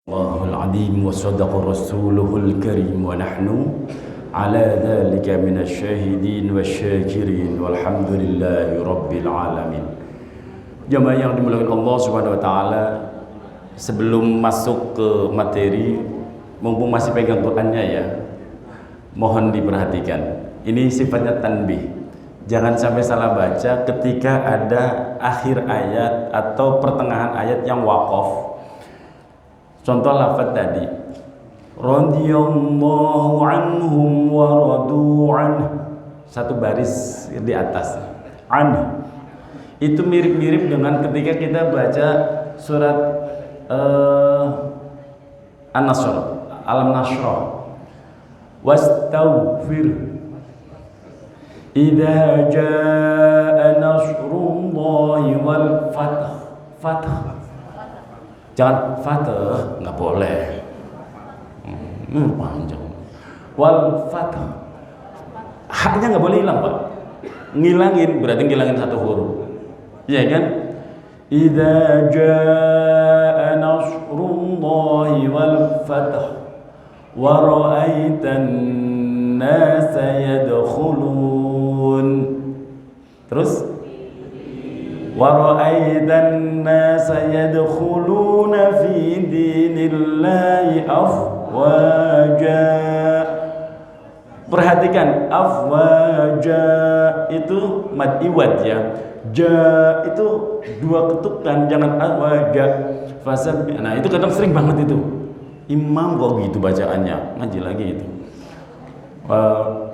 الله العظيم وصدق رسوله الكريم ونحن على ذلك من الشاهدين والشاكرين والحمد لله رب العالمين. Jamaah yang dimuliakan Allah Subhanahu wa taala, sebelum masuk ke materi, mumpung masih pegang Qur'annya ya, mohon diperhatikan. Ini sifatnya tanbih. Jangan sampai salah baca ketika ada akhir ayat atau pertengahan ayat yang waqaf. Contoh lafaz tadi, radhiyallahu anhum wa radu anhu, satu baris di atas, anhu. Itu mirip-mirip dengan ketika kita baca surat An-Nasr, Alam Nashrah, wastaghfir idza jaa nasrullahi wal fath. Jangan fatah, nggak boleh. Panjang. Wal fatah. Haknya nggak boleh hilang, Pak. Ngilangin berarti ngilangin satu huruf. Iya kan? Idza jaa nasrullahi wal fath wa ra'aitan nasa yadkhulun. Terus وَرَأَيْتَ النَّاسَ يَدْخُلُونَ فِي دِينِ اللَّهِ أَفْوَاجًا. Perhatikan, afwaja itu mad iwad ya. Ja itu dua ketukan, jangan afwaja. Nah itu kadang sering banget itu. Imam kok gitu bacaannya, ngaji lagi itu.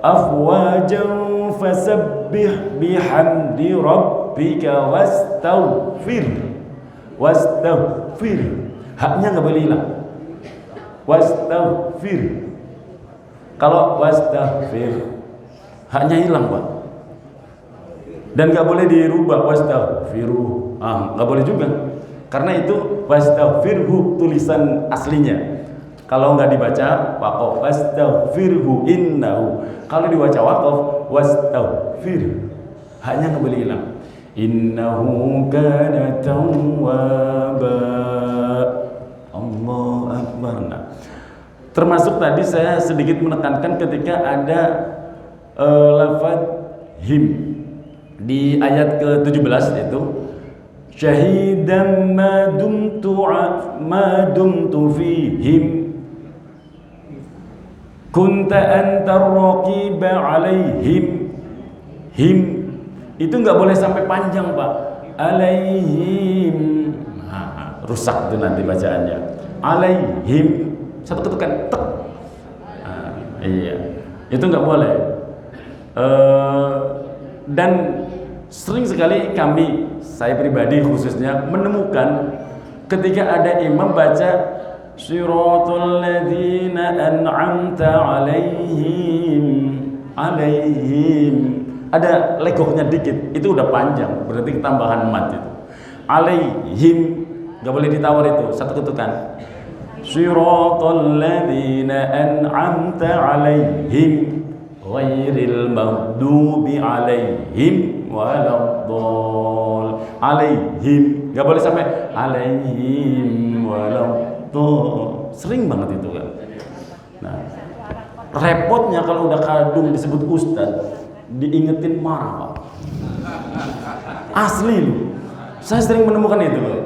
Afwajan fasabbih bihamdi rabbika wastaghfir. Haknya nggak boleh hilang. Wastaghfir. Kalau wastaghfir, haknya hilang, Pak. Dan nggak boleh dirubah wastaghfiru. Nggak boleh juga. Karena itu wastaghfirhu tulisan aslinya. Kalau nggak dibaca waqaf, wastaghfirhu innahu. Kalau dibaca waqaf, wastaghfir. Haknya nggak boleh hilang. Innahu kana tawwaba. Allahu akbar. Nah, termasuk tadi saya sedikit menekankan ketika ada lafaz him di ayat ke-17 itu syahidan ma dumtu fihim kunta antar raqiba alaihim. Him itu nggak boleh sampai panjang, Pak. Alaihim. Rusak itu nanti bacaannya. Alaihim. Satu ketukan tek. Iya. Itu nggak boleh. Dan sering sekali saya pribadi khususnya menemukan ketika ada imam baca Siratal ladzina an'amta alaihim. Ada legohnya dikit, itu udah panjang, berarti tambahan mat itu. Alaihim, nggak boleh ditawar itu, satu ketukan. Siratal ladzina an'amta alaihim ghairil maghdubi alaihim waladdallin. Alaihim, nggak boleh sampai alaihim waladdallin. Sering banget itu kan. Nah, repotnya kalau udah kadung disebut ustaz, diingetin marah, Pak. Asli loh. Saya sering menemukan itu loh.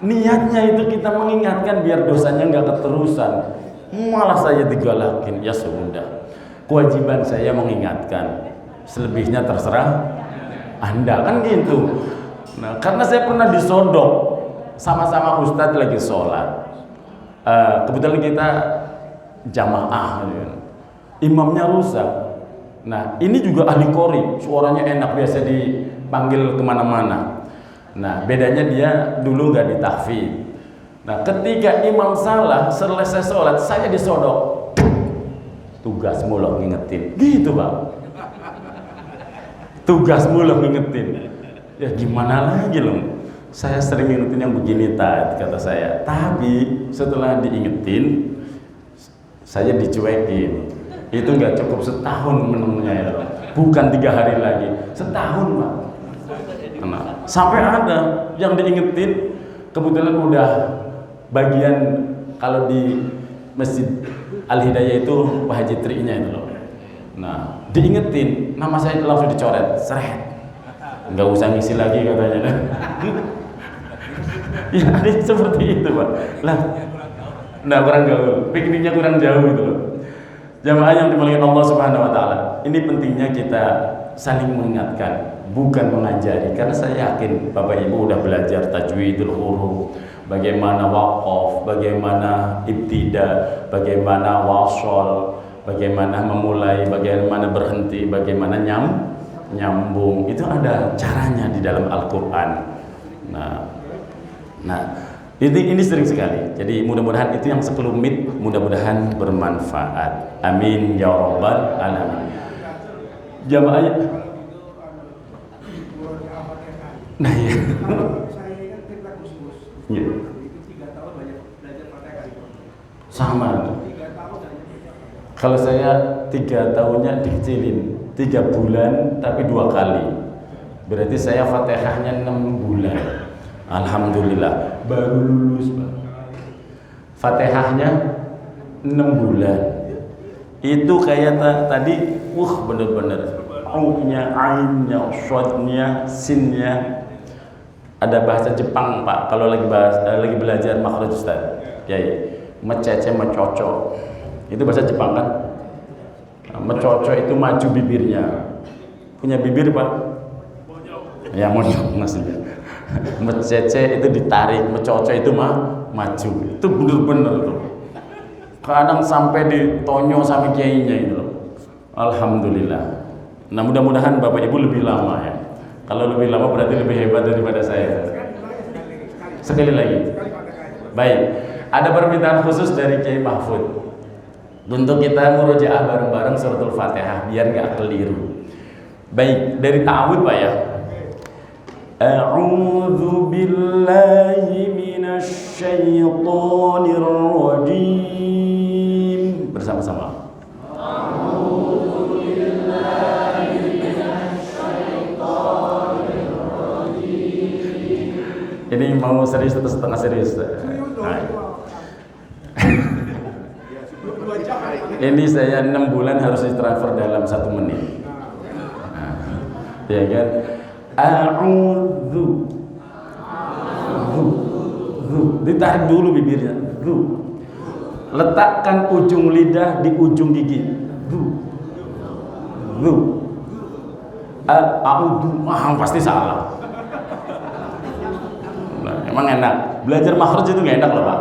Niatnya itu kita mengingatkan biar dosanya nggak keterusan. Malah saya digalakin. Ya sudah. Kewajiban saya mengingatkan. Selebihnya terserah Anda, kan gitu. Nah, karena saya pernah disodok sama-sama ustadz lagi sholat. Kebetulan kita jamaah, imamnya rusak. Nah, ini juga ahli qori, suaranya enak, biasa dipanggil kemana-mana. Nah, bedanya dia dulu nggak ditahfidz. Nah, ketika imam salah, selesai sholat, saya disodok. Tugasmu loh ngingetin, gitu, Pak. Tugasmu loh ngingetin. Ya gimana lagi loh. Saya sering ngingetin yang begini tadi, kata saya. Tapi setelah diingetin, saya dicuekin. Itu nggak cukup setahun menemunya ya, bukan 3 hari lagi, setahun, Pak. Sampai ada yang diingetin, kebetulan udah bagian kalau di Masjid Al-Hidayah itu Pak Haji Tri-nya itu loh. Nah, diingetin, nama saya langsung dicoret, seret. Nggak usah ngisi lagi katanya. Ya, ada seperti itu, Pak. Lah, nah kurang gaul, pikniknya kurang jauh gitu loh. Jamaah yang dimuliakan Allah Subhanahu wa taala. Ini pentingnya kita saling mengingatkan, bukan mengajari. Karena saya yakin Bapak Ibu udah belajar tajwidul huruf, bagaimana waqaf, bagaimana ibtida, bagaimana wasol, bagaimana memulai, bagaimana berhenti, bagaimana nyambung. Itu ada caranya di dalam Al-Qur'an. Nah, ini sering sekali. Jadi mudah-mudahan itu yang sekelumit, mudah-mudahan bermanfaat. Amin ya rabbal alamin. Jamaahnya. Nah ya. Saya kan cerita Gus. Iya. Itu 3 tahun banyak belajar Fatihah. Sama. 3 tahun dan Kalau saya 3 tahunnya dikecilin, 3 bulan tapi 2 kali. Berarti saya Fatihahnya 6 bulan. Alhamdulillah baru lulus, Pak. Fatihahnya 6 bulan. Itu kayak tadi bener-bener au-nya, ain-nya, shad-nya, sin-nya. Ada bahasa Jepang, Pak, kalau lagi belajar makhraj Ustaz. Kiai, mecece mecoco. Itu bahasa Jepang kan? Mecoco itu maju bibirnya. Punya bibir, Pak? Ya, monyong maksudnya. Mecece itu ditarik, mecoco itu maju. Itu bener-bener tuh. Kadang sampai ditonyo sama kiainya itu loh. Alhamdulillah. Nah, mudah-mudahan Bapak Ibu lebih lama ya. Kalau lebih lama berarti lebih hebat daripada saya. Sekali lagi. Baik. Ada permintaan khusus dari Kiai Mahfud untuk kita murojaah bareng-bareng suratul Fatihah biar nggak keliru. Baik, dari ta'awud Pak ya. A'udzu billahi minasy syaithanir rajim. Bersama-sama. A'udzu billahi minasy syaithanir rajim. Ini mau serius atau setengah serius? Nah. Ini saya 6 bulan harus ditransfer dalam 1 menit. Nah, ya kan? A'udzu. Ditarik dulu bibirnya. Letakkan ujung lidah di ujung gigi. A'udzu. Pasti salah. Nah, emang enak. Belajar makhraj itu nggak enak loh, Pak.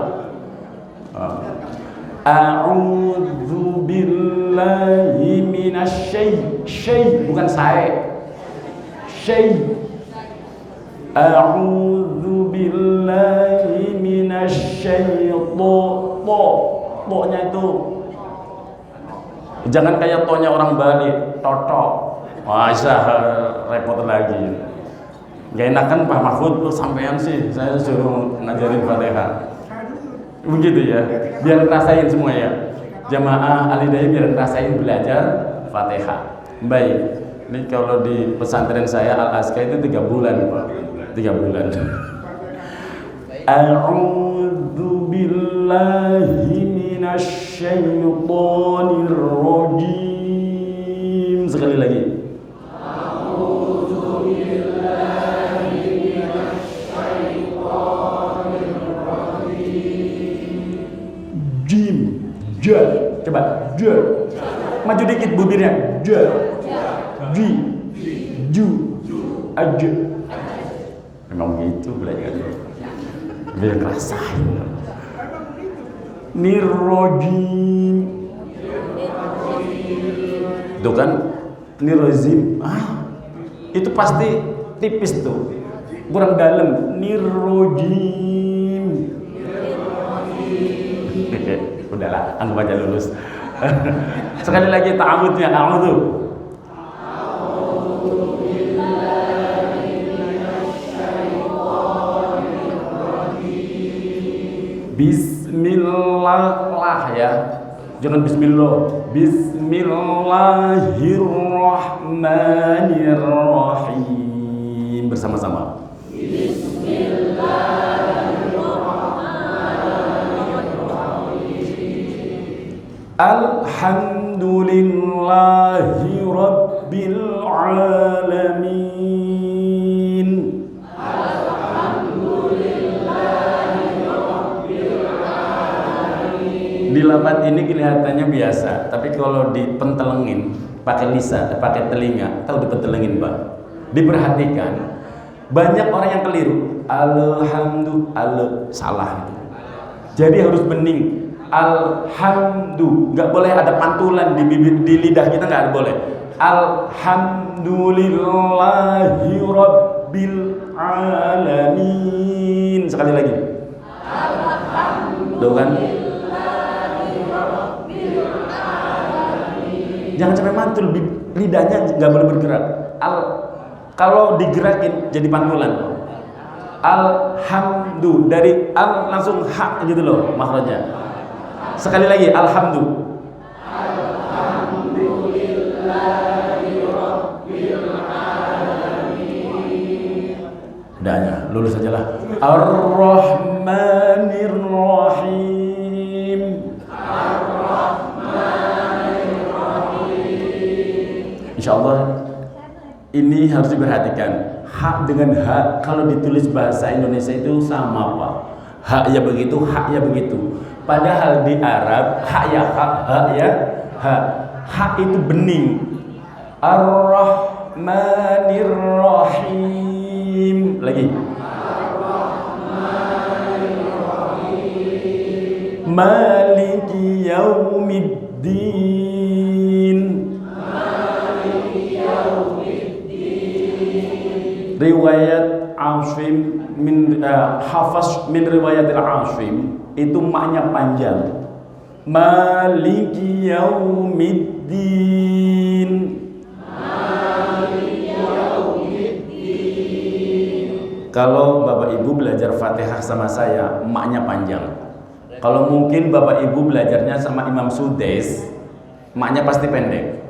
A'udzu billahi minasy bukan saya. A'udzu billahi minasyaitonir itu jangan kayak tonya orang Bali, totok. Wah, repot lagi. Gak enak kan Pak Mahfud, sampean sih, saya suruh ngajarin Fatihah. Begitu ya, biar ngerasain semua ya. Jamaah Al-Hidayah biar ngerasain belajar Fatihah. Baik. Ini kalau di pesantren saya Al-Azka itu 3 bulan, Pak. 3 bulan. A'udzu billahi minasy syaithanir rajim. Sekali lagi. A'udzu billahi minasy syaithanir rajim. Jim, ja. Coba, ja. Maju dikit bibirnya. Ja. Ji, ju, aja. Memang gitu belajar. Biar ngerasain. Nirrojim. Itu kan nirrojim. Itu pasti tipis tuh. Kurang dalam. Nirrojim. Udahlah, anggap aja lulus. Sekali lagi ta'awudnya. A'udzu. Bismillah lah ya, jangan bismillah. Bismillahirrahmanirrahim bersama-sama. Bismillahirrahmanirrahim. Alhamdulillahi Rabbil Alamin. Di lafaz ini kelihatannya biasa, tapi kalau dipentelengin pakai lisan, pakai telinga, tahu dipentelengin Pak. Diperhatikan, banyak orang yang keliru. Alhamdulillah, salah itu. Jadi harus bening. Alhamdulillah, nggak boleh ada pantulan di bibir, di lidah kita nggak boleh. Alhamdulillahi Rabbil Alamin. Sekali lagi. Tuh kan? Jangan sampai mantul, lidahnya nggak boleh bergerak. Kalau digerakin jadi pantulan. Alhamdulillah, dari al langsung ha gitu loh makhrajnya. Sekali lagi, alhamdulillah. Udahnya, lulus aja lah. Ar-Rahmanir Rahim. Insyaallah ini harus diperhatikan. Hak dengan hak kalau ditulis bahasa Indonesia itu sama Pak. Hak ya begitu, hak ya begitu. Padahal di Arab hak ya hak ya hak. Hak itu bening. Ar-Rahmanir Rahim. Lagi. Ar-Rahmanir Rahim. Maliki Yaumiddin. Maliki Yaumiddin. Riwayat Asim min Hafaz min riwayat Asim itu maknya panjang. Maliki Yaumiddin. Maliki Yaumiddin. Kalau Bapak Ibu belajar Fatihah sama saya, maknya panjang. Kalau mungkin Bapak Ibu belajarnya sama Imam Sudais, maknya pasti pendek.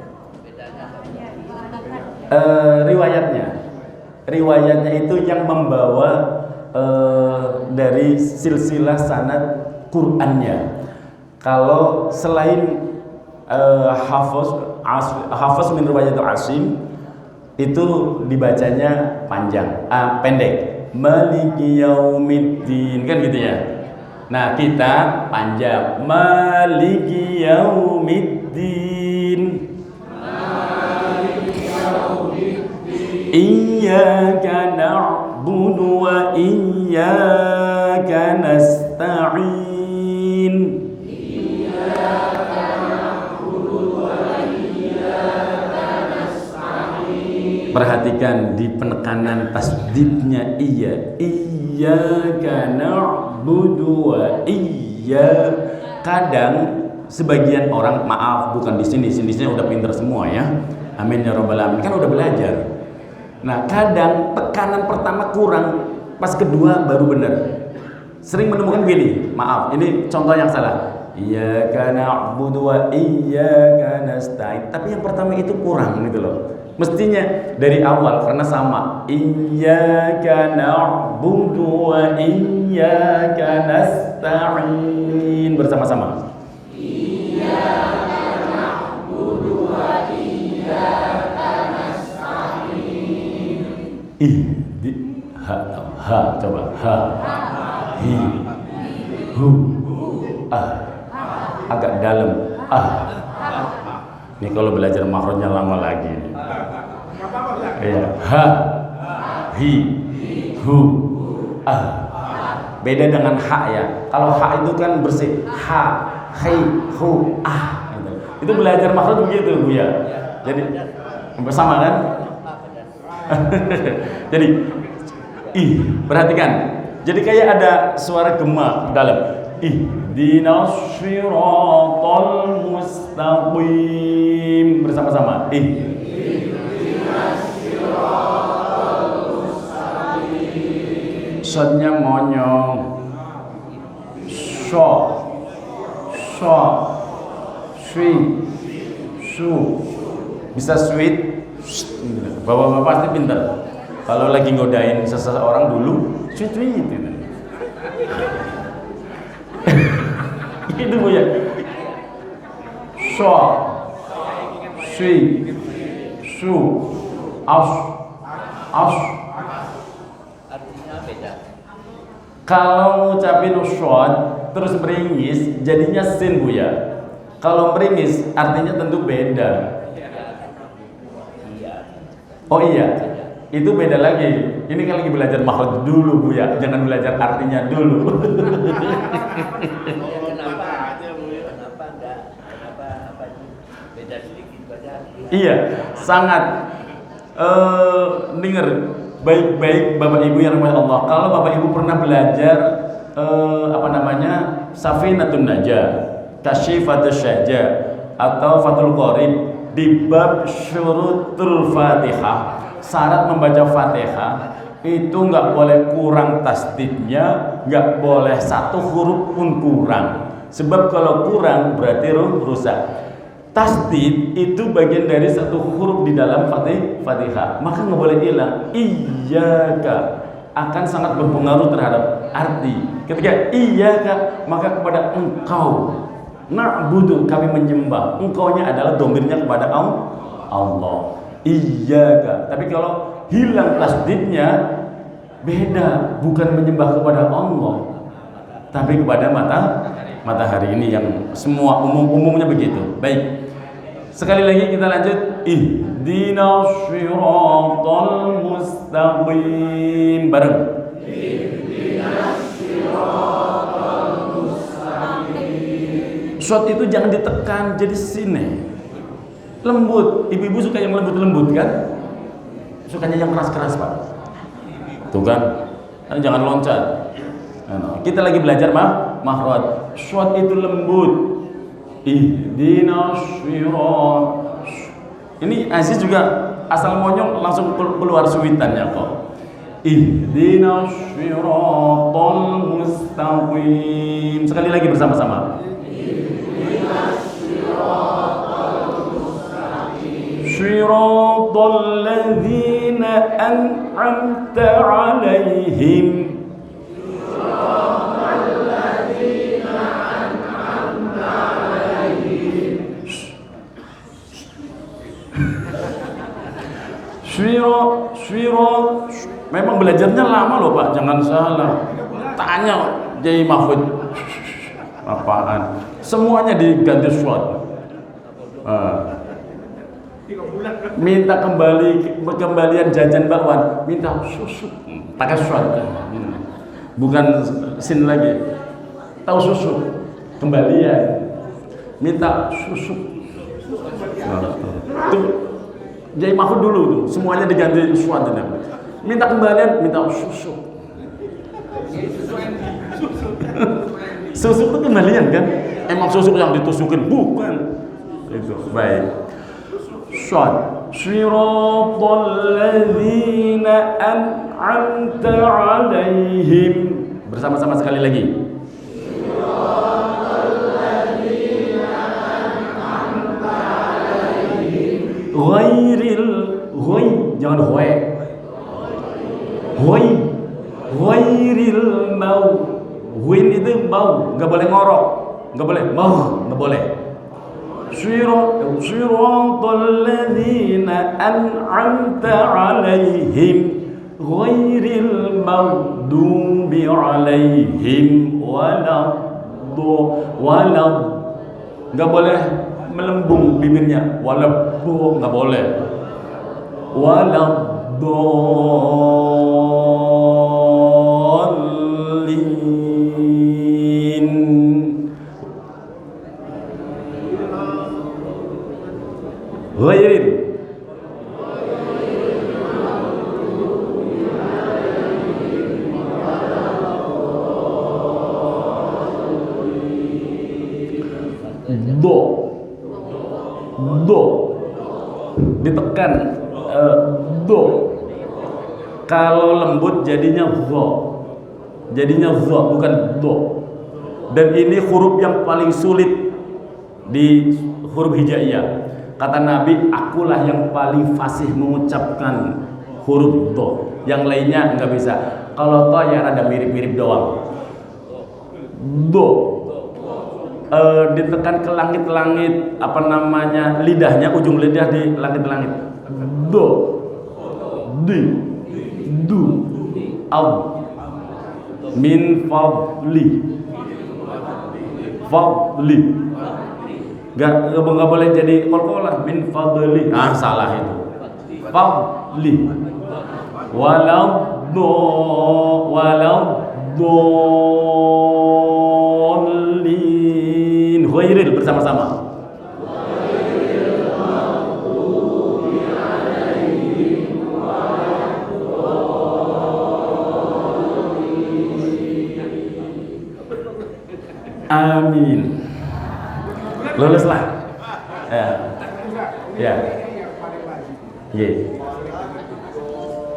Riwayatnya itu yang membawa dari silsilah sanad Qur'annya. Kalau selain Hafaz min riwayat Asim itu dibacanya panjang, pendek. Maliki Yaumiddin kan gitu ya. Nah, kita panjang. Maliki Yaumiddin. Iyyaka na'budu wa iyyaka nasta'in. Iyyaka na'budu wa iyyaka nasta'in. Perhatikan di penekanan tasdidnya iya. Iyyaka na'budu wa iyyaka. Kadang sebagian orang, maaf bukan di sini udah pinter semua ya. Amin ya rabbal alamin. Kan udah belajar. Nah, kadang tekanan pertama kurang, pas kedua baru benar. Sering menemukan gini, maaf, ini contoh yang salah. Iyyaka na'budu wa iyyaka nasta'in. Tapi yang pertama itu kurang gitu loh. Mestinya dari awal karena sama. Iyyaka na'budu wa iyyaka nasta'in. Bersama-sama. Iyyaka na'budu wa iyyaka coba hi hu agak dalam ini kalau belajar makhrajnya lama lagi ya hi hu beda dengan ha ya. Kalau ha itu kan bersih, ha hi hu itu belajar makhraj begitu Bu ya. Jadi bersama kan. Jadi perhatikan. Jadi kayak ada suara gema dalam. Ihdinas siratal mustaqim. Bersama-sama. Ihdinas siratal mustaqim. Shadnya monyong. So. Sweet. Su. Bisa sweet. Bapak-bapak pasti pintar. Kalau lagi ngodain seseorang dulu, sweet gitu. Itu Bu ya. sho, sui, su, as, as. Artinya beda. Kalau ngucapin shod terus meringis jadinya sin Bu ya. Kalau meringis artinya tentu beda. Iya. Oh iya, itu beda lagi. Ini kan lagi belajar makhraj dulu Bu ya, jangan belajar artinya dulu. Ya, kenapa? Kenapa enggak? Kenapa apa beda sedikit baca? Iya, sangat denger baik-baik Bapak Ibu yang rahmat Allah. Kalau Bapak Ibu pernah belajar Safinatun Najah, Kasyifatus Syajah atau Fathul Qorib di bab syurutul Fatihah, syarat membaca Fatihah itu nggak boleh kurang tasdidnya, nggak boleh satu huruf pun kurang. Sebab kalau kurang berarti rusak. Tasdid itu bagian dari satu huruf di dalam Fatihah, maka nggak boleh hilang. Iyyaka akan sangat berpengaruh terhadap arti. Ketika iyyaka maka kepada engkau, na'budu kami menyembah, engkaunya adalah domirnya kepada Allah. Iyyaka. Tapi kalau hilang tasdidnya beda, bukan menyembah kepada Allah tapi kepada matahari ini yang semua umumnya begitu. Baik. Sekali lagi kita lanjut. Ihdinas siratal mustaqim bareng. Ihdinas siratal mustaqim. Shot itu jangan ditekan jadi sini. Lembut. Ibu-ibu suka yang lembut-lembut kan? Sukanya yang keras-keras, Pak. Tuh kan? Jangan loncat. Kita lagi belajar makhraj. Shot itu lembut. Ihdinas sirat. Ini Aziz juga asal monyong langsung keluar suwitannya kok. Ihdinas siratal mustaqim. Sekali lagi bersama-sama. Ihdinas siratal mustaqim. Siratal ladzina an'amta 'alaihim. Syiro, memang belajarnya lama loh Pak, jangan salah. Tanya Jai Mahfud, apaan? Semuanya diganti syot. Minta kembalian jajan bakwan, minta susu, pakai syot. Bukan sin lagi. Tahu susu, kembalian. Minta susu. Tuh. Jai Mahfud dulu tuh, semuanya diganti suatu. Minta kembalian, minta susu. Susu itu kembalian kan? Emang susu yang ditusukin bukan? Itu baik. Syad. Siratal ladzina an'amta 'alaihim. Bersama-sama sekali lagi. Jangan ghairil mau. Win itu mau, nggak boleh ngorok, nggak boleh mau, nggak boleh. Siratal ladzina an'amta 'alaihim ghairil maghdubi 'alaihim walad. Nggak boleh melembung bibirnya, walabbo nggak boleh, waladdallin. Ghairin do ditekan, do. Kalau lembut jadinya zo, bukan do. Dan ini huruf yang paling sulit di huruf hijaiyah. Kata Nabi, akulah yang paling fasih mengucapkan huruf do, yang lainnya nggak bisa. Kalau to ya ada mirip-mirip doang. Do, ditekan ke langit-langit, apa namanya, lidahnya, ujung lidah di langit-langit. Do, di, du, au, min fadli, fadli. Gak boleh jadi kol-kolah, min fadli. Ah, salah itu. Fadli. Walau dolin. Khairil bersama-sama. Amin. Luluslah. Ya. Ya. Yang paling wajib. Iya.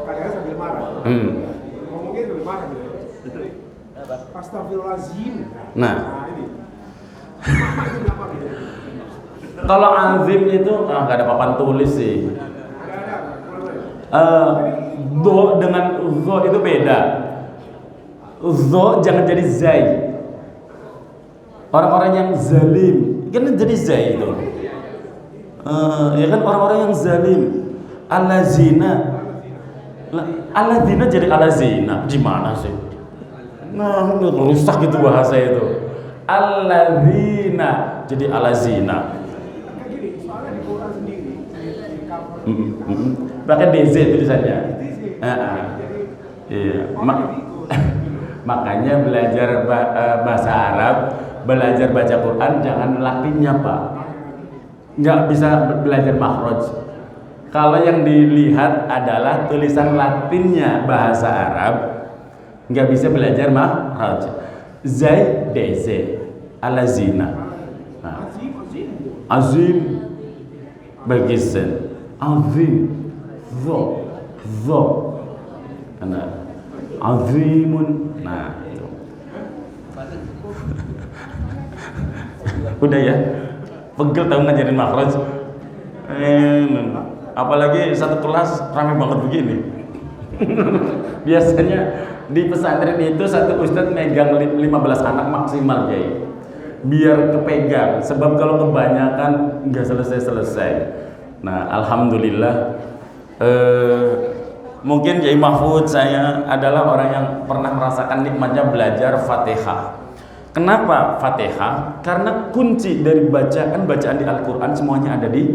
Kadang-kadang sambil marah. Ngomongnya sambil marah gitu. Astagfirullahaladzim. Nah. Ini. Mama itu apa gitu? Kalau azim itu nggak ada papan tulis sih. Do dengan zo itu beda. Zo jangan jadi zai. Orang-orang yang zalim kan jadi zai itu. Ya kan orang-orang yang zalim. Alazina. Alazina jadi alazina. Gimana sih? Nah, rusak gitu bahasa itu. Alazina jadi alazina. Kayak gini, soalnya di Quran sendiri di cover Pakai DZ tulisannya. jadi Iya. Makanya belajar bahasa Arab, belajar baca Quran jangan latinnya, Pak. Nggak bisa belajar makhraj. Kalau yang dilihat adalah tulisan latinnya bahasa Arab, nggak bisa belajar makhraj. Zai DZ alazina. Nah. Azim bagisan azim zo karena azimun. Nah itu udah ya, pegel tahu ngajarin makhraj. Apalagi satu kelas ramai banget begini. Biasanya di pesantren itu satu ustadz megang 15 anak maksimal, Kiai, biar kepegang, sebab kalau kebanyakan nggak selesai-selesai. Nah, alhamdulillah, mungkin Kiai Mahfud saya adalah orang yang pernah merasakan nikmatnya belajar Fatihah. Kenapa Fatihah? Karena kunci dari bacaan di Al-Quran semuanya ada di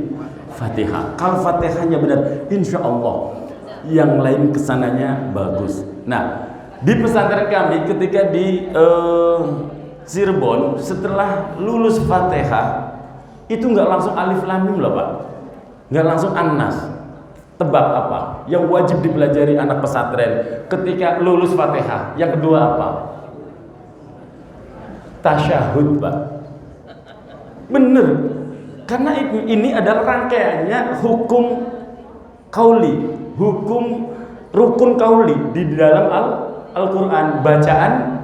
Fatihah. Kalau Fatihahnya benar, insya Allah yang lain kesananya bagus. Nah, di pesantren kami ketika di Cirebon, setelah lulus Fatihah itu nggak langsung alif lam mim loh, Pak, nggak langsung an-nas. Tebak apa yang wajib dipelajari anak pesantren ketika lulus Fatihah? Yang kedua apa? Tasyahud, Pak. Bener, karena ini adalah rangkaiannya hukum kauli, hukum rukun kauli di dalam Al-Quran, bacaan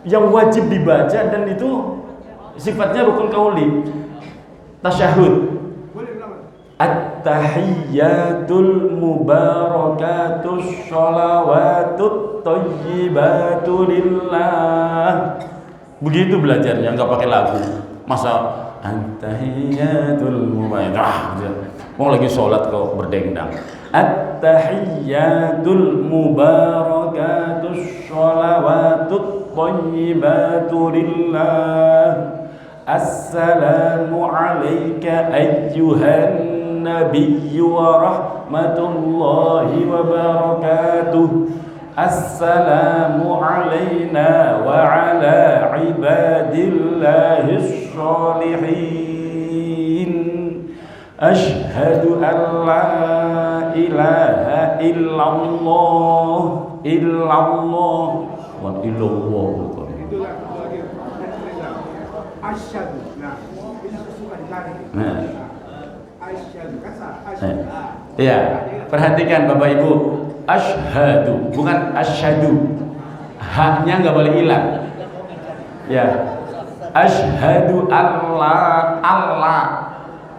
yang wajib dibaca dan itu sifatnya rukun kauli. Tasyahud. At-tahiyyatul mubarakatus sholawatut thayyibatu lillah. Begitu belajarnya, nggak pakai lagu. Masa at-tahiyyatul mubarakatuh, mau lagi sholat kok berdendang. At-tahiyyatul mubarakatus sholawatut thayyibatu lillah. Assalamu alayka ayyuhan nabiyyu wa rahmatullahi wa barakatuh. Assalamu alayna wa ala ibadillahis sholihin. Ashhadu an la ilaha illallah wa illallah. itulah lagi asyhadu. Nah, ini suka ditarik. Asyhadu kasar. Asyhadu. Iya, perhatikan Bapak Ibu, asyhadu bukan asyhadu. Haknya nggak boleh hilang. Ya, asyhadu Allah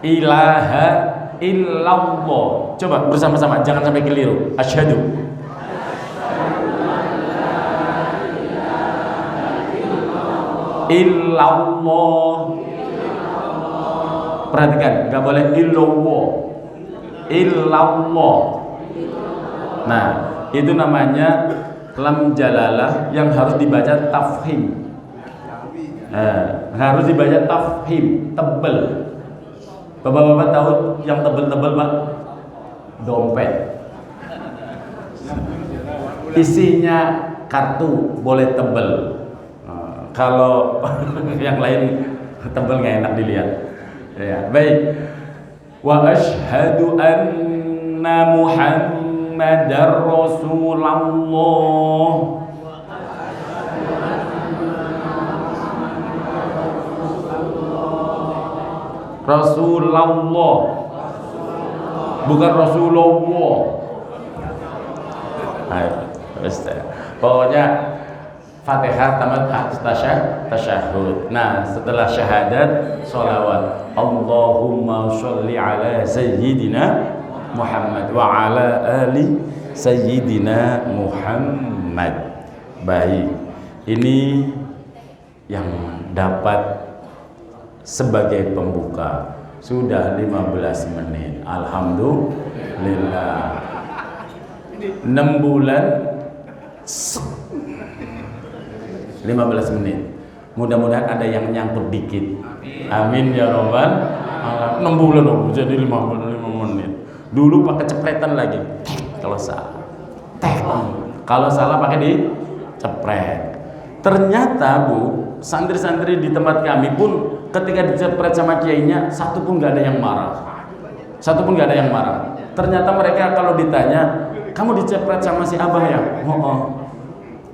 ilaha illallah. Coba bersama-sama, jangan sampai keliru. Asyhadu. illallah. Perhatikan, nggak boleh illallah. Illallah. Nah, itu namanya lam jalalah yang harus dibaca tafhim. Harus dibaca tafhim, tebel. Bapak-bapak tahu yang tebel-tebel, Pak? Dompet. Isinya kartu, boleh tebel. Kalau yang lain tebel nggak enak dilihat. Ya, baik. Wa asyhadu anna Muhammadar Rasulullah. Rasulullah, bukan Rasulullah. Pokoknya Fatihah tamat tasyahud. Nah, setelah syahadat sholawat. Allahumma sholli ala sayyidina Muhammad wa ala ali sayyidina Muhammad. Baik, ini yang dapat sebagai pembuka. Sudah 15 menit. Alhamdulillah. 6 bulan 15 menit. Mudah-mudahan ada yang nyangkut dikit. Amin ya robbal alamin. 6 bulan jadi 5 menit. Dulu pakai cepretan lagi. Kalau salah. Kalau salah pakai dicepret. Ternyata Bu, santri-santri di tempat kami pun ketika dicepret sama kiainya, satu pun nggak ada yang marah. Satu pun nggak ada yang marah. Ternyata mereka kalau ditanya, kamu dicepret sama si Abah ya? Oh.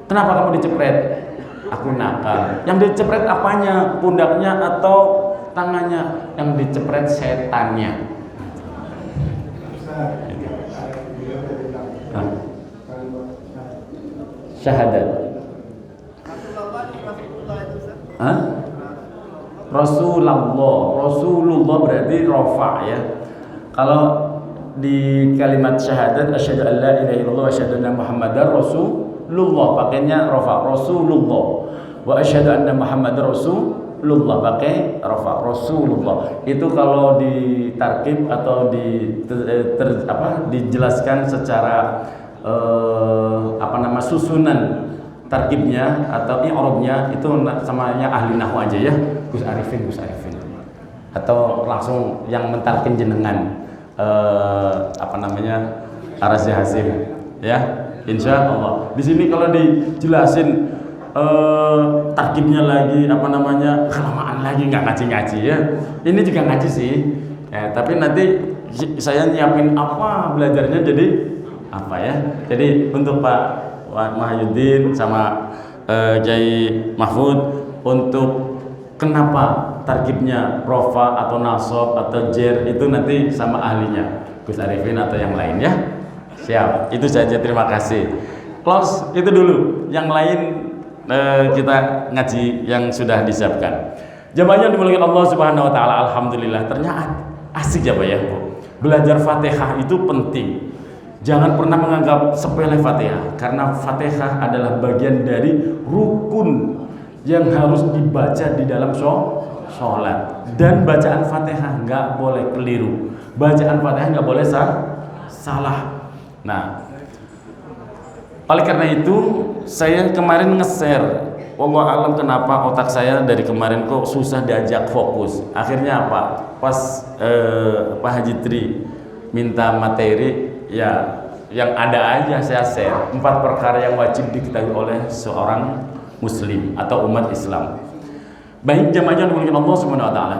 Kenapa kamu dicepret? Aku nakal. Yang dicepret apanya? Pundaknya atau tangannya? Yang dicepret setannya. Syahadat. Rasulullah berarti rofa ya. Kalau di kalimat syahadat asyhadu an la ilaha illallah wa asyhadu anna muhammadar rasulullah pakainya rofa Rasulullah, wa asyhadu anna muhammadar rasulullah pakai rofa Rasulullah. Itu kalau ditarkib atau dijelaskan secara susunan tarkibnya atau i'rabnya itu samanya ahli nahwu aja ya, Gus Arifin atau langsung yang mentarkin jenengan Arasy Hasim ya, insya Allah. Di sini kalau dijelasin tarkibnya lagi kelamaan lagi nggak ngaji ya. Ini juga ngaji sih ya, tapi nanti saya nyiapin belajarnya jadi ya. Jadi untuk Pak Mahyudin sama Kiai Mahfud, untuk kenapa tarkibnya rofa atau nasab atau jer itu nanti sama ahlinya Gus Arifin atau yang lain ya. Siap, itu saja, terima kasih. Close itu dulu, yang lain kita ngaji yang sudah disiapkan. Jamaahnya dimuliakan Allah Subhanahu wa taala, alhamdulillah. Ternyata asik ya Pak ya. Belajar Fatihah itu penting. Jangan pernah menganggap sepele Fatihah, karena Fatihah adalah bagian dari rukun yang harus dibaca di dalam sholat. Dan bacaan Fatihah nggak boleh keliru, bacaan Fatihah nggak boleh salah. Nah, oleh karena itu saya kemarin nge-share, wallahu alam kenapa otak saya dari kemarin kok susah diajak fokus. Akhirnya apa? Pas Pak Haji Tri minta materi, ya yang ada aja saya share. 4 perkara yang wajib diketahui oleh seorang muslim atau umat Islam. Baik jamaah yang dimuliakan Allah Subhanahu wa taala,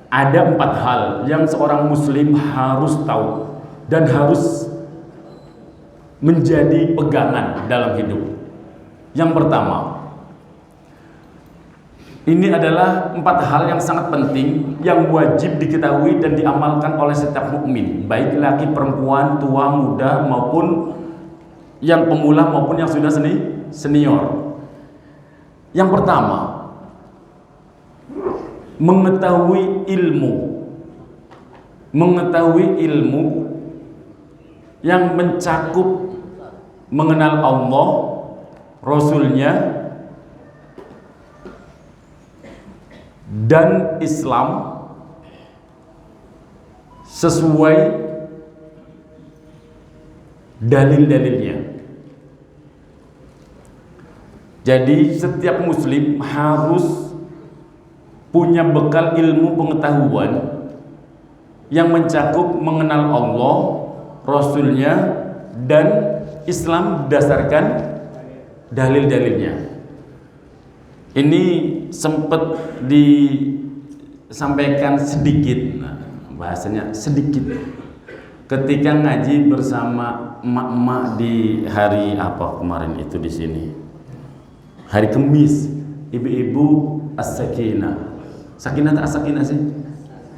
ada 4 hal yang seorang muslim harus tahu dan harus menjadi pegangan dalam hidup. Yang pertama, ini adalah 4 hal yang sangat penting yang wajib diketahui dan diamalkan oleh setiap mukmin, baik laki perempuan, tua muda maupun yang pemula maupun yang sudah senior. Yang pertama, mengetahui ilmu yang mencakup mengenal Allah, Rasulnya, dan Islam sesuai dalil-dalilnya. Jadi setiap muslim harus punya bekal ilmu pengetahuan yang mencakup mengenal Allah, Rasulnya, dan Islam berdasarkan dalil-dalilnya. Ini sempat disampaikan sedikit, bahasanya sedikit, ketika ngaji bersama emak-emak di hari apa kemarin itu di sini, hari Kamis, ibu-ibu as-sakinah. Sakinah tak as-sakinah sih?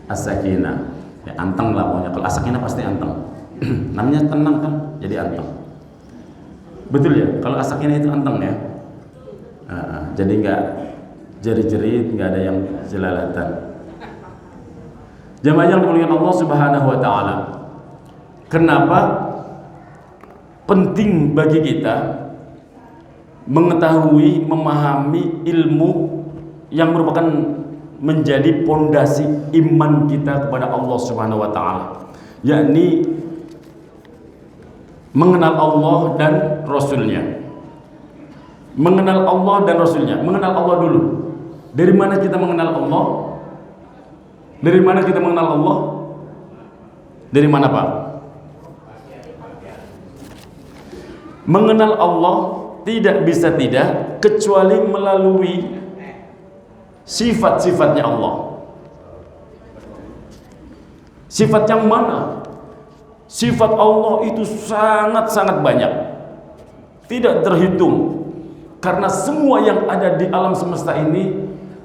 As-sakinah. Ya anteng lah pokoknya. Kalau as-sakinah pasti anteng. Namanya tenang kan, jadi anteng. Betul ya? Kalau as-sakinah itu anteng ya. Jadi nggak jerit-jerit, nggak ada yang jelalatan. Jamaah yang dimuliakan Allah Subhanahu wa taala. Kenapa penting bagi kita mengetahui, memahami ilmu yang merupakan menjadi pondasi iman kita kepada Allah Subhanahu wa taala, yakni mengenal Allah dan Rasulnya. Mengenal Allah dan Rasulnya. Mengenal Allah dulu. Dari mana kita mengenal Allah? Dari mana kita mengenal Allah? Dari mana Pak? Mengenal Allah tidak bisa tidak kecuali melalui sifat-sifatnya Allah. Sifat yang mana? Sifat Allah itu sangat-sangat banyak, tidak terhitung, karena semua yang ada di alam semesta ini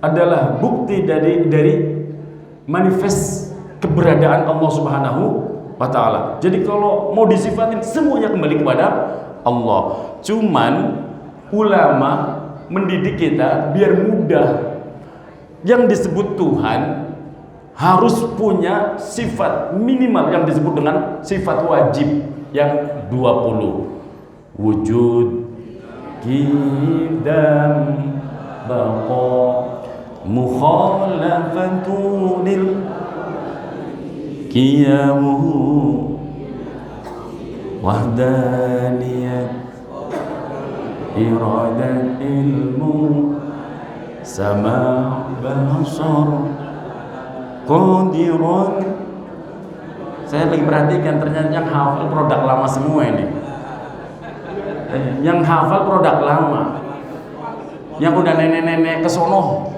adalah bukti dari manifest keberadaan Allah Subhanahu wa taala. Jadi kalau mau disifatin semuanya kembali kepada Allah. Cuman ulama mendidik kita biar mudah. Yang disebut Tuhan harus punya sifat minimal yang disebut dengan sifat wajib yang 20. Wujud, qidam, baqa, mukhalafatunil qiyamuhu, wahdaniyat, iradat, ilmu, sama' basar, qadiran. Saya lagi perhatikan ternyata yang hafal produk lama semua ini. Yang hafal produk lama, yang udah nenek-nenek kesono,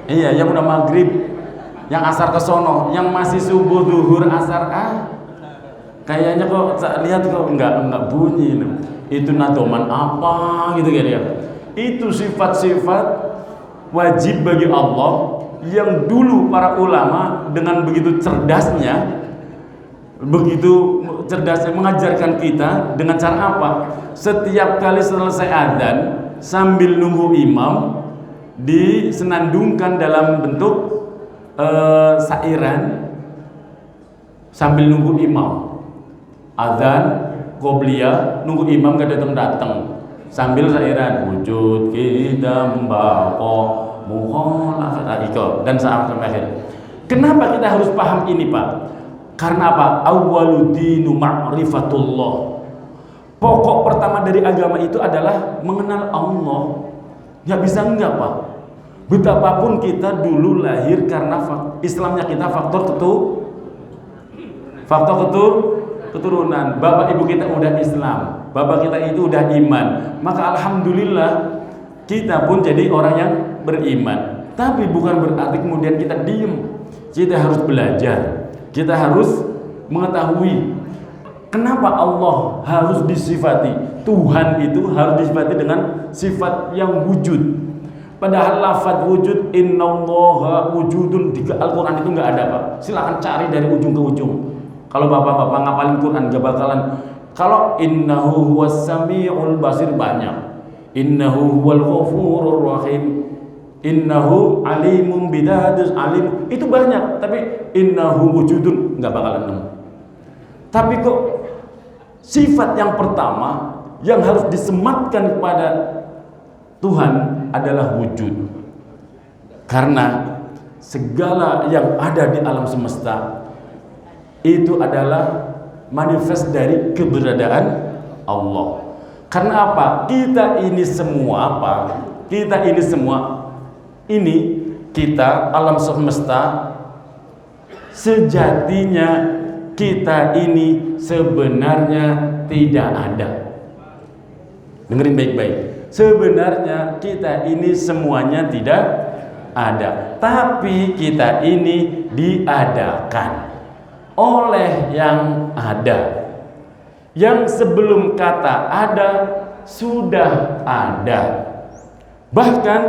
iya, yang udah maghrib, yang asar kesono, yang masih subuh, duhur, asar, kayaknya kok lihat kok enggak bunyi. Itu nadoman apa gitu kan ya? Itu sifat-sifat wajib bagi Allah yang dulu para ulama dengan begitu cerdasnya mengajarkan kita dengan cara apa? Setiap kali selesai adzan sambil nunggu imam disenandungkan dalam bentuk sairan sambil nunggu imam. Adzan qobliyah nunggu imam gak datang sambil sairan wujud kita baqa mukhalafat dan sampai akhir. Kenapa kita harus paham ini Pak? Karena apa? Awwaludinu ma'rifatullah. Pokok pertama dari agama itu adalah mengenal Allah. Nggak bisa enggak Pak. Betapapun kita dulu lahir karena Islamnya kita faktor keturunan. Bapak ibu kita udah Islam, bapak kita itu udah iman. Maka alhamdulillah kita pun jadi orang yang beriman. Tapi bukan berarti kemudian kita diem. Kita harus belajar. Kita harus mengetahui kenapa Allah harus disifati. Tuhan itu harus disifati dengan sifat yang wujud. Padahal lafaz wujud, innallaha wujudun di Al-Quran itu nggak ada Pak. Silakan cari dari ujung ke ujung. Kalau bapak-bapak ngapalin Quran gak bakalan. Kalau innahu huwas sami'ul basir banyak. Innahu huwal ghafurur rahim. Innahu alimun bidadus alim, itu banyak, tapi innahu wujudun nggak bakalan nemu. Tapi kok sifat yang pertama yang harus disematkan kepada Tuhan adalah wujud. Karena segala yang ada di alam semesta itu adalah manifest dari keberadaan Allah. Karena apa? Kita ini semua apa? Kita ini semua kita alam semesta, sejatinya kita ini sebenarnya tidak ada. Dengerin baik-baik. Sebenarnya kita ini semuanya tidak ada, tapi kita ini diadakan oleh yang ada. Yang sebelum kata ada sudah ada. Bahkan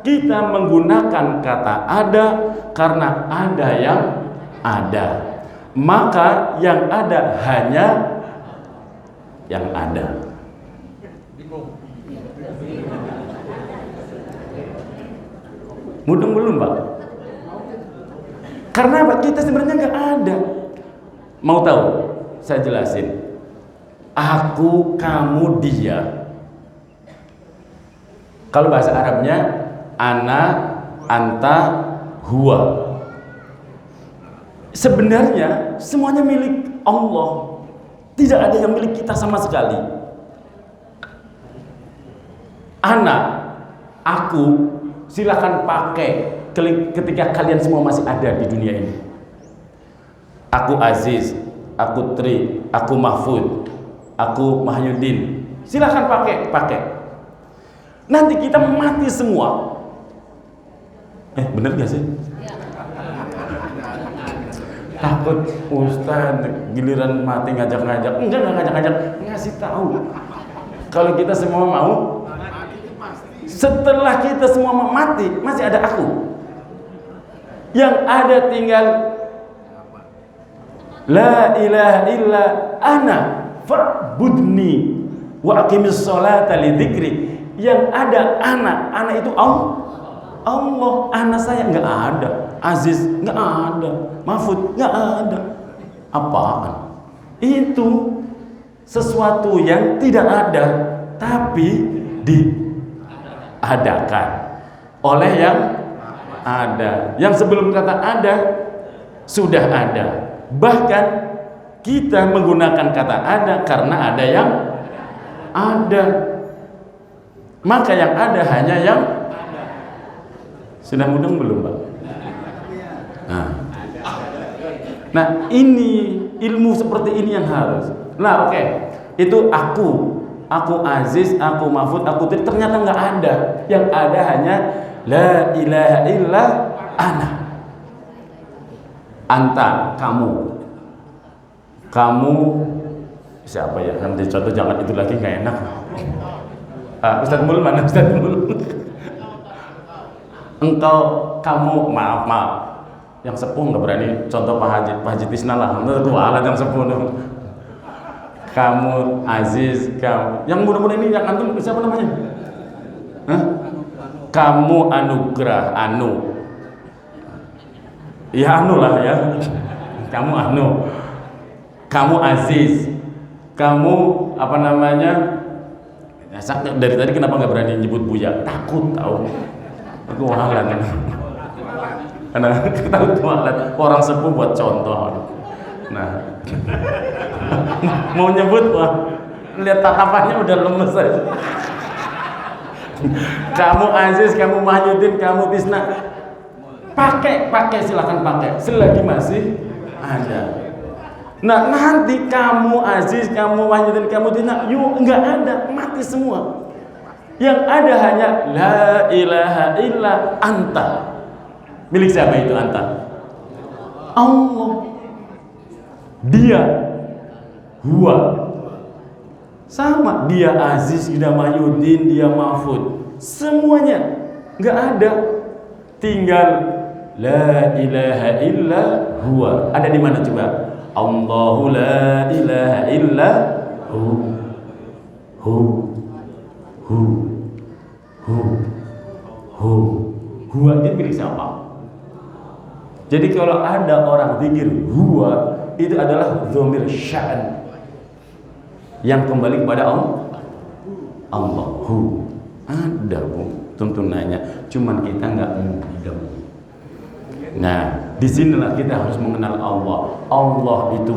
kita menggunakan kata ada karena ada yang ada. Maka yang ada hanya yang ada. Mudeng belum, Pak? Karena apa? Kita sebenarnya nggak ada. Mau tahu? Saya jelasin. Aku, kamu, dia. Kalau bahasa Arabnya ana, anta, huwa. Sebenarnya semuanya milik Allah. Tidak ada yang milik kita sama sekali. Ana, aku, silakan pakai ketika kalian semua masih ada di dunia ini. Aku Aziz, aku Tri, aku Mahfud, aku Mahyudin. Silakan pakai. Nanti kita mati semua. Bener gak sih? Takut Ustaz giliran mati ngajak-ngajak. Enggak ngajak-ngajak, ngasih tahu. Kalau kita semua mau, setelah kita semua mati, masih ada aku. Yang ada tinggal la ilaha illa ana fa'budni wa aqimis sholata li dzikri. Yang ada anak itu Allah. Anak saya nggak ada, Aziz nggak ada, Mahfud nggak ada. Apaan? Itu sesuatu yang tidak ada tapi diadakan oleh yang ada. Yang sebelum kata ada sudah ada. Bahkan kita menggunakan kata ada karena ada yang ada. Maka yang ada hanya yang sudah mudeng belum, Pak? Nah, ini ilmu seperti ini yang harus. Nah, oke. Itu aku Aziz, aku Mahfud, aku Tri, ternyata nggak ada. Yang ada hanya la ilaha illa ana. Anta, kamu siapa ya? Nanti contoh jangan itu lagi, nggak enak. Ustadz Mul mana Ustadz Mul? Kamu maaf yang sepuh nggak berani contoh Pak Haji Tisna lah, itu alat yang sepuh dong. Kamu Aziz, kamu yang muda-muda ini yang antum siapa namanya? Kamu Anugrah, Anu. Ya Anu lah ya. Kamu Anu. Kamu Aziz. Kamu apa namanya? Ya, dari tadi kenapa nggak berani nyebut Buya? Takut tahu. Itu wahalan kan. Karena takut wahalan. Orang sepuh buat contoh. Nah, mau nyebut wah, lihat tatapannya udah lemes aja. Kamu Aziz, kamu Mahyudin, kamu Tisna, pakai silakan pakai selagi masih ada. Nah, nanti kamu Aziz, kamu Mahyudin, kamu Tisna, yuk nggak ada, mati semua. Yang ada hanya la ilaha illa anta. Milik siapa itu anta? Allah. Dia huwa. Sama, dia Aziz, dia Mahyudin, dia Mahfud. Semuanya nggak ada. Tinggal la ilaha illa huwa. Ada di mana coba? Allahu la ilaha illa huwa itu milik siapa? Jadi kalau ada orang zikir huwa, itu adalah dhamir sya'an yang kembali kepada Allah. Ada, Bu. tuntunannya, cuman kita nggak mudeng. Nah, disinilah kita harus mengenal Allah. Allah itu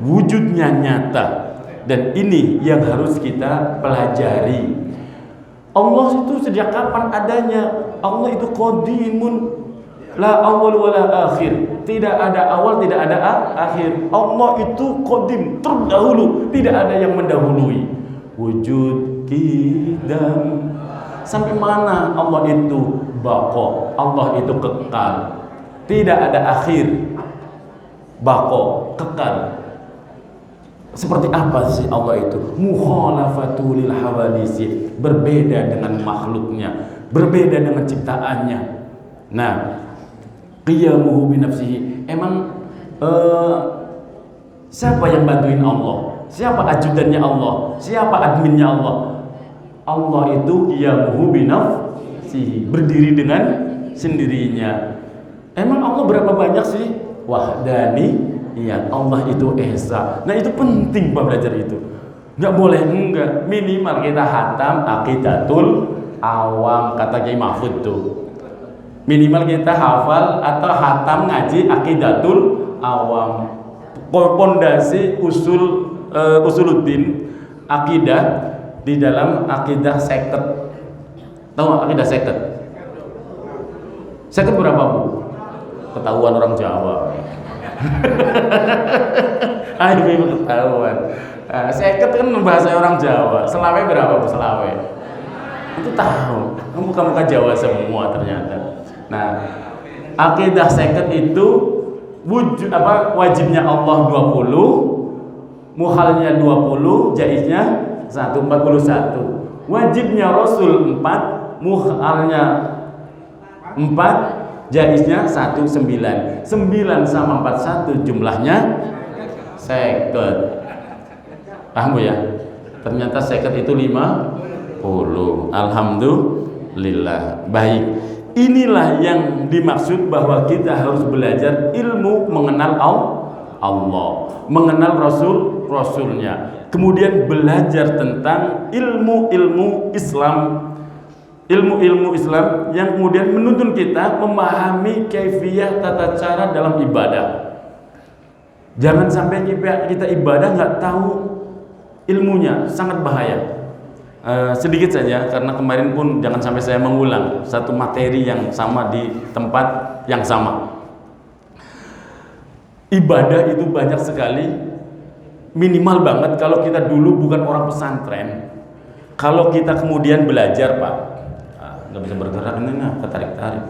wujudnya nyata, dan ini yang harus kita pelajari. Allah itu sejak kapan adanya? Allah itu qadimun, la awal wala akhir. Tidak ada awal, tidak ada akhir. Allah itu qadim, terdahulu, tidak ada yang mendahului. Wujud kidam. Sampai mana Allah itu baqo? Allah itu kekal. Tidak ada akhir. Baqo, kekal. Seperti apa sih Allah itu? Mukhalafatu lil hawadisi, berbeda dengan makhluknya, berbeda dengan ciptaannya. Nah, qiyamuhu bi nafsihi. Emang siapa yang bantuin Allah? Siapa ajudannya Allah? Siapa adminnya Allah? Allah itu qiyamuhu bi nafsihi, berdiri dengan sendirinya. Emang Allah berapa banyak sih? Wahdani. Iya, Allah itu esa. Nah, itu penting Pak belajar itu. Nggak boleh enggak. Minimal kita hatam aqidatul awam, kata Kiai Mahfud tuh. Minimal kita hafal atau hatam ngaji aqidatul awam. Pondasi usuluddin akidah di dalam akidah seket. Tahu nggak akidah seket? Seket berapa, Bu? Ketahuan orang Jawa. Ayo ibu ketahuan. Seket kan bahasa orang Jawa. Selawe berapa, Bu? Selawe itu tahu. Muka-muka Jawa semua ternyata. Nah, akidah seket itu wujud wajibnya Allah 20, muhalnya 20, jaiznya 141. Wajibnya Rasul 4, muhalnya 4, jaiznya 19. 9 sama 41 jumlahnya seket. Paham Bu ya? Ternyata seket itu 50. Alhamdulillah. Baik. Inilah yang dimaksud bahwa kita harus belajar ilmu mengenal Allah, mengenal Rasulnya, kemudian belajar tentang ilmu-ilmu Islam, ilmu-ilmu Islam yang kemudian menuntun kita memahami kaifiyah tata cara dalam ibadah. Jangan sampai kita ibadah nggak tahu ilmunya, sangat bahaya. Sedikit saja, karena kemarin pun jangan sampai saya mengulang satu materi yang sama di tempat yang sama. Ibadah itu banyak sekali, minimal banget kalau kita dulu bukan orang pesantren. Kalau kita kemudian belajar, Pak, nggak bisa bergerak ini, ketarik-tarik.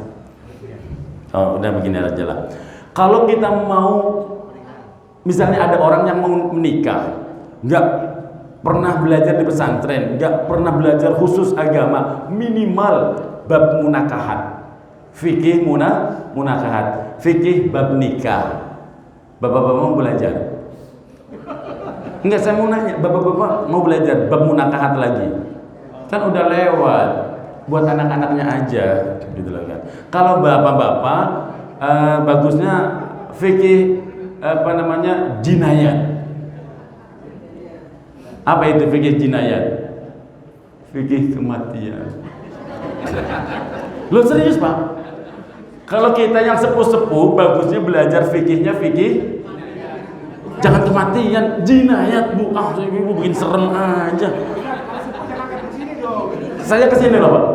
Oh, udah begini aja lah. Kalau kita mau, misalnya ada orang yang mau menikah, nggak pernah belajar di pesantren, nggak pernah belajar khusus agama, minimal bab munakahat, fikih munakahat, fikih bab nikah. Bapak-bapak mau belajar? Enggak, saya mau nanya, bapak-bapak mau belajar bab munakahat lagi? Kan udah lewat, buat anak-anaknya aja, gitu loh kan. Kalau bapak-bapak bagusnya fikih jinayat. Apa itu fikih jinayat? Fikih kematian. Lu serius, Pak? Kalau kita yang sepuh-sepuh bagusnya belajar fikihnya fikih jangan kematian, jinayat, Bu. Ah, Ibu bikin serem aja. Saya kesini loh, Pak.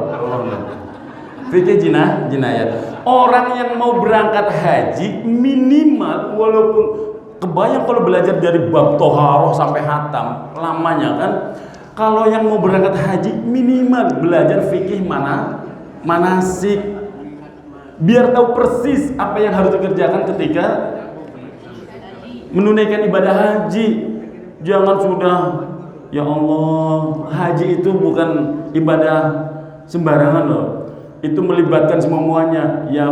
Fikih jinayat. Orang yang mau berangkat haji minimal, walaupun kebayang kalau belajar dari bab toharoh sampai hatam, lamanya kan. Kalau yang mau berangkat haji minimal belajar fikih manasik, biar tahu persis apa yang harus dikerjakan ketika menunaikan ibadah haji. Jangan sudah, ya Allah, haji itu bukan ibadah sembarangan loh. Itu melibatkan semuanya, ya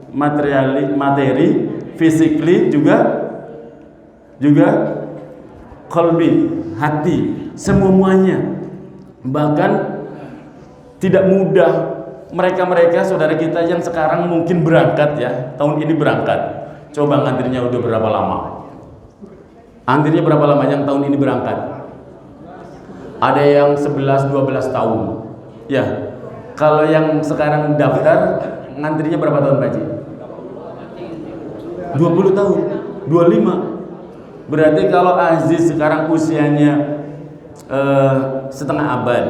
materi, physically juga qalbi, hati, semuanya. Bahkan tidak mudah mereka saudara kita yang sekarang mungkin berangkat ya, tahun ini berangkat. Coba ngantrinya udah berapa lama? Antrinya berapa lama yang tahun ini berangkat? Ada yang 11-12 tahun. Ya. Kalau yang sekarang daftar ngantrinya berapa tahun Pak Haji? 20 tahun, 25. Berarti kalau Aziz sekarang usianya setengah abad,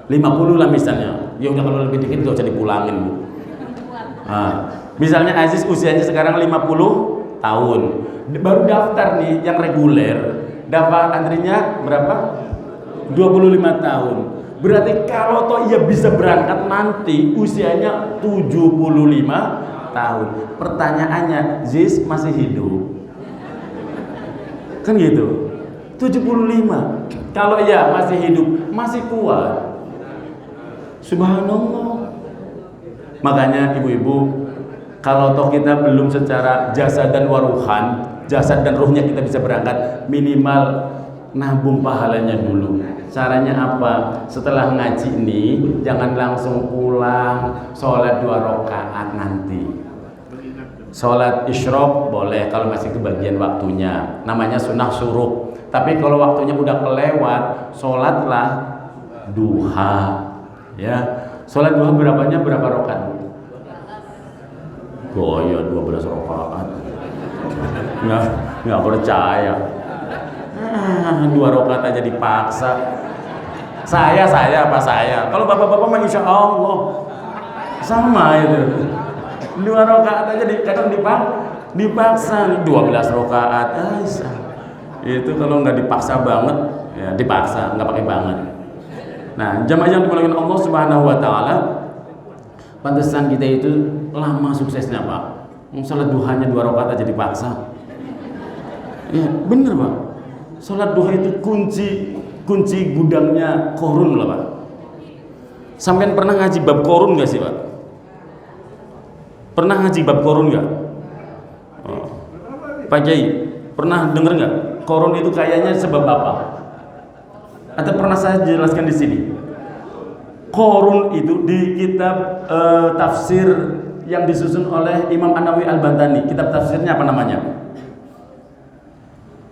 50 lah misalnya. Ya udah, kalau lebih dikit gak usah dipulangin, Bu. Nah, misalnya Aziz usianya sekarang 50 tahun, baru daftar nih yang reguler, daftar antrinya berapa? 25 tahun. Berarti kalau toh ia bisa berangkat nanti usianya 75 tahun. Pertanyaannya, Ziz masih hidup? Kan gitu. 75. Kalau ya masih hidup, masih kuat. Subhanallah. Makanya ibu-ibu, kalau toh kita belum secara jasad dan waruhan, jasad dan ruhnya kita bisa berangkat, minimal nabung pahalanya dulu. Caranya apa? Setelah ngaji ini jangan langsung pulang, sholat 2 rakaat nanti. Sholat isyraq boleh kalau masih kebagian waktunya, namanya sunnah syuruk. Tapi kalau waktunya udah kelewat, sholatlah duha. Ya, sholat duha berapa rakaat? Goyo 12 rakaat. Nggak percaya. 2 rakaat aja dipaksa. Saya. Kalau bapak-bapak mah insya Allah sama itu. 2 rakaat aja kadang dipaksa 12 rakaat. Itu kalau nggak dipaksa banget, ya dipaksa, nggak pakai banget. Nah, jamaah yang dimuliakan Allah Subhanahu wa taala, pantesan kita itu lama suksesnya, Pak. Salat duhanya 2 rakaat aja dipaksa. Ya, bener, Pak. Salat duha itu kunci gudangnya korun loh, Pak. Sampean pernah ngaji bab korun nggak sih, Pak? Pernah ngaji bab korun nggak? Oh. Pak Kiai, pernah denger nggak? Korun itu kayaknya sebab apa? Atau pernah saya jelaskan di sini? Korun itu di kitab tafsir yang disusun oleh Imam An-Nawawi Al-Bantani. Kitab tafsirnya apa namanya?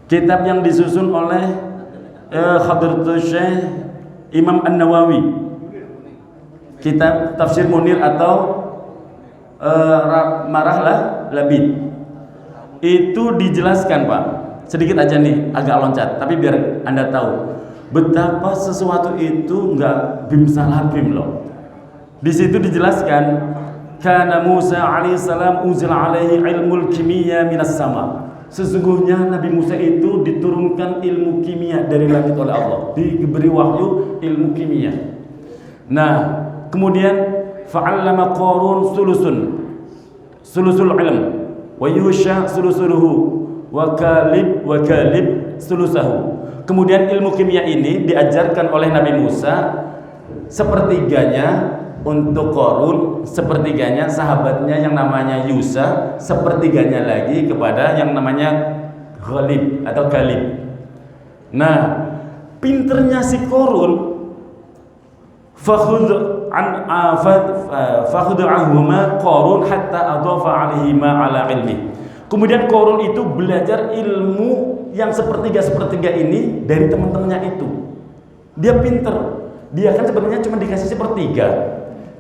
Kitab yang disusun oleh Hadratus Syekh Imam An-Nawawi. Kitab Tafsir Munir atau Marahlah Labid. Itu dijelaskan, Pak. Sedikit aja nih, agak loncat, tapi biar Anda tahu betapa sesuatu itu enggak bim salah bim loh. Di situ dijelaskan, kana Musa alaihissalam uzila alaihi ilmul kimia minas sama. Sesungguhnya Nabi Musa itu diturunkan ilmu kimia dari langit oleh Allah, diberi wahyu ilmu kimia. Nah, kemudian fa'allama Qarun sulusul ilm wa Yusha sulusuluhu wa Kalib sulusahu. Kemudian ilmu kimia ini diajarkan oleh Nabi Musa, sepertiganya untuk Qarun, sepertiganya sahabatnya yang namanya Yusa, sepertiganya lagi kepada yang namanya Ghalib atau Kalib. Nah, pinternya si Qarun, fakhudh anhuma Qarun hatta adhafa alaihima ala ilmi. Kemudian Qarun itu belajar ilmu yang sepertiga ini dari teman-temannya itu. Dia pinter. Dia kan sebenarnya cuma dikasih sepertiga,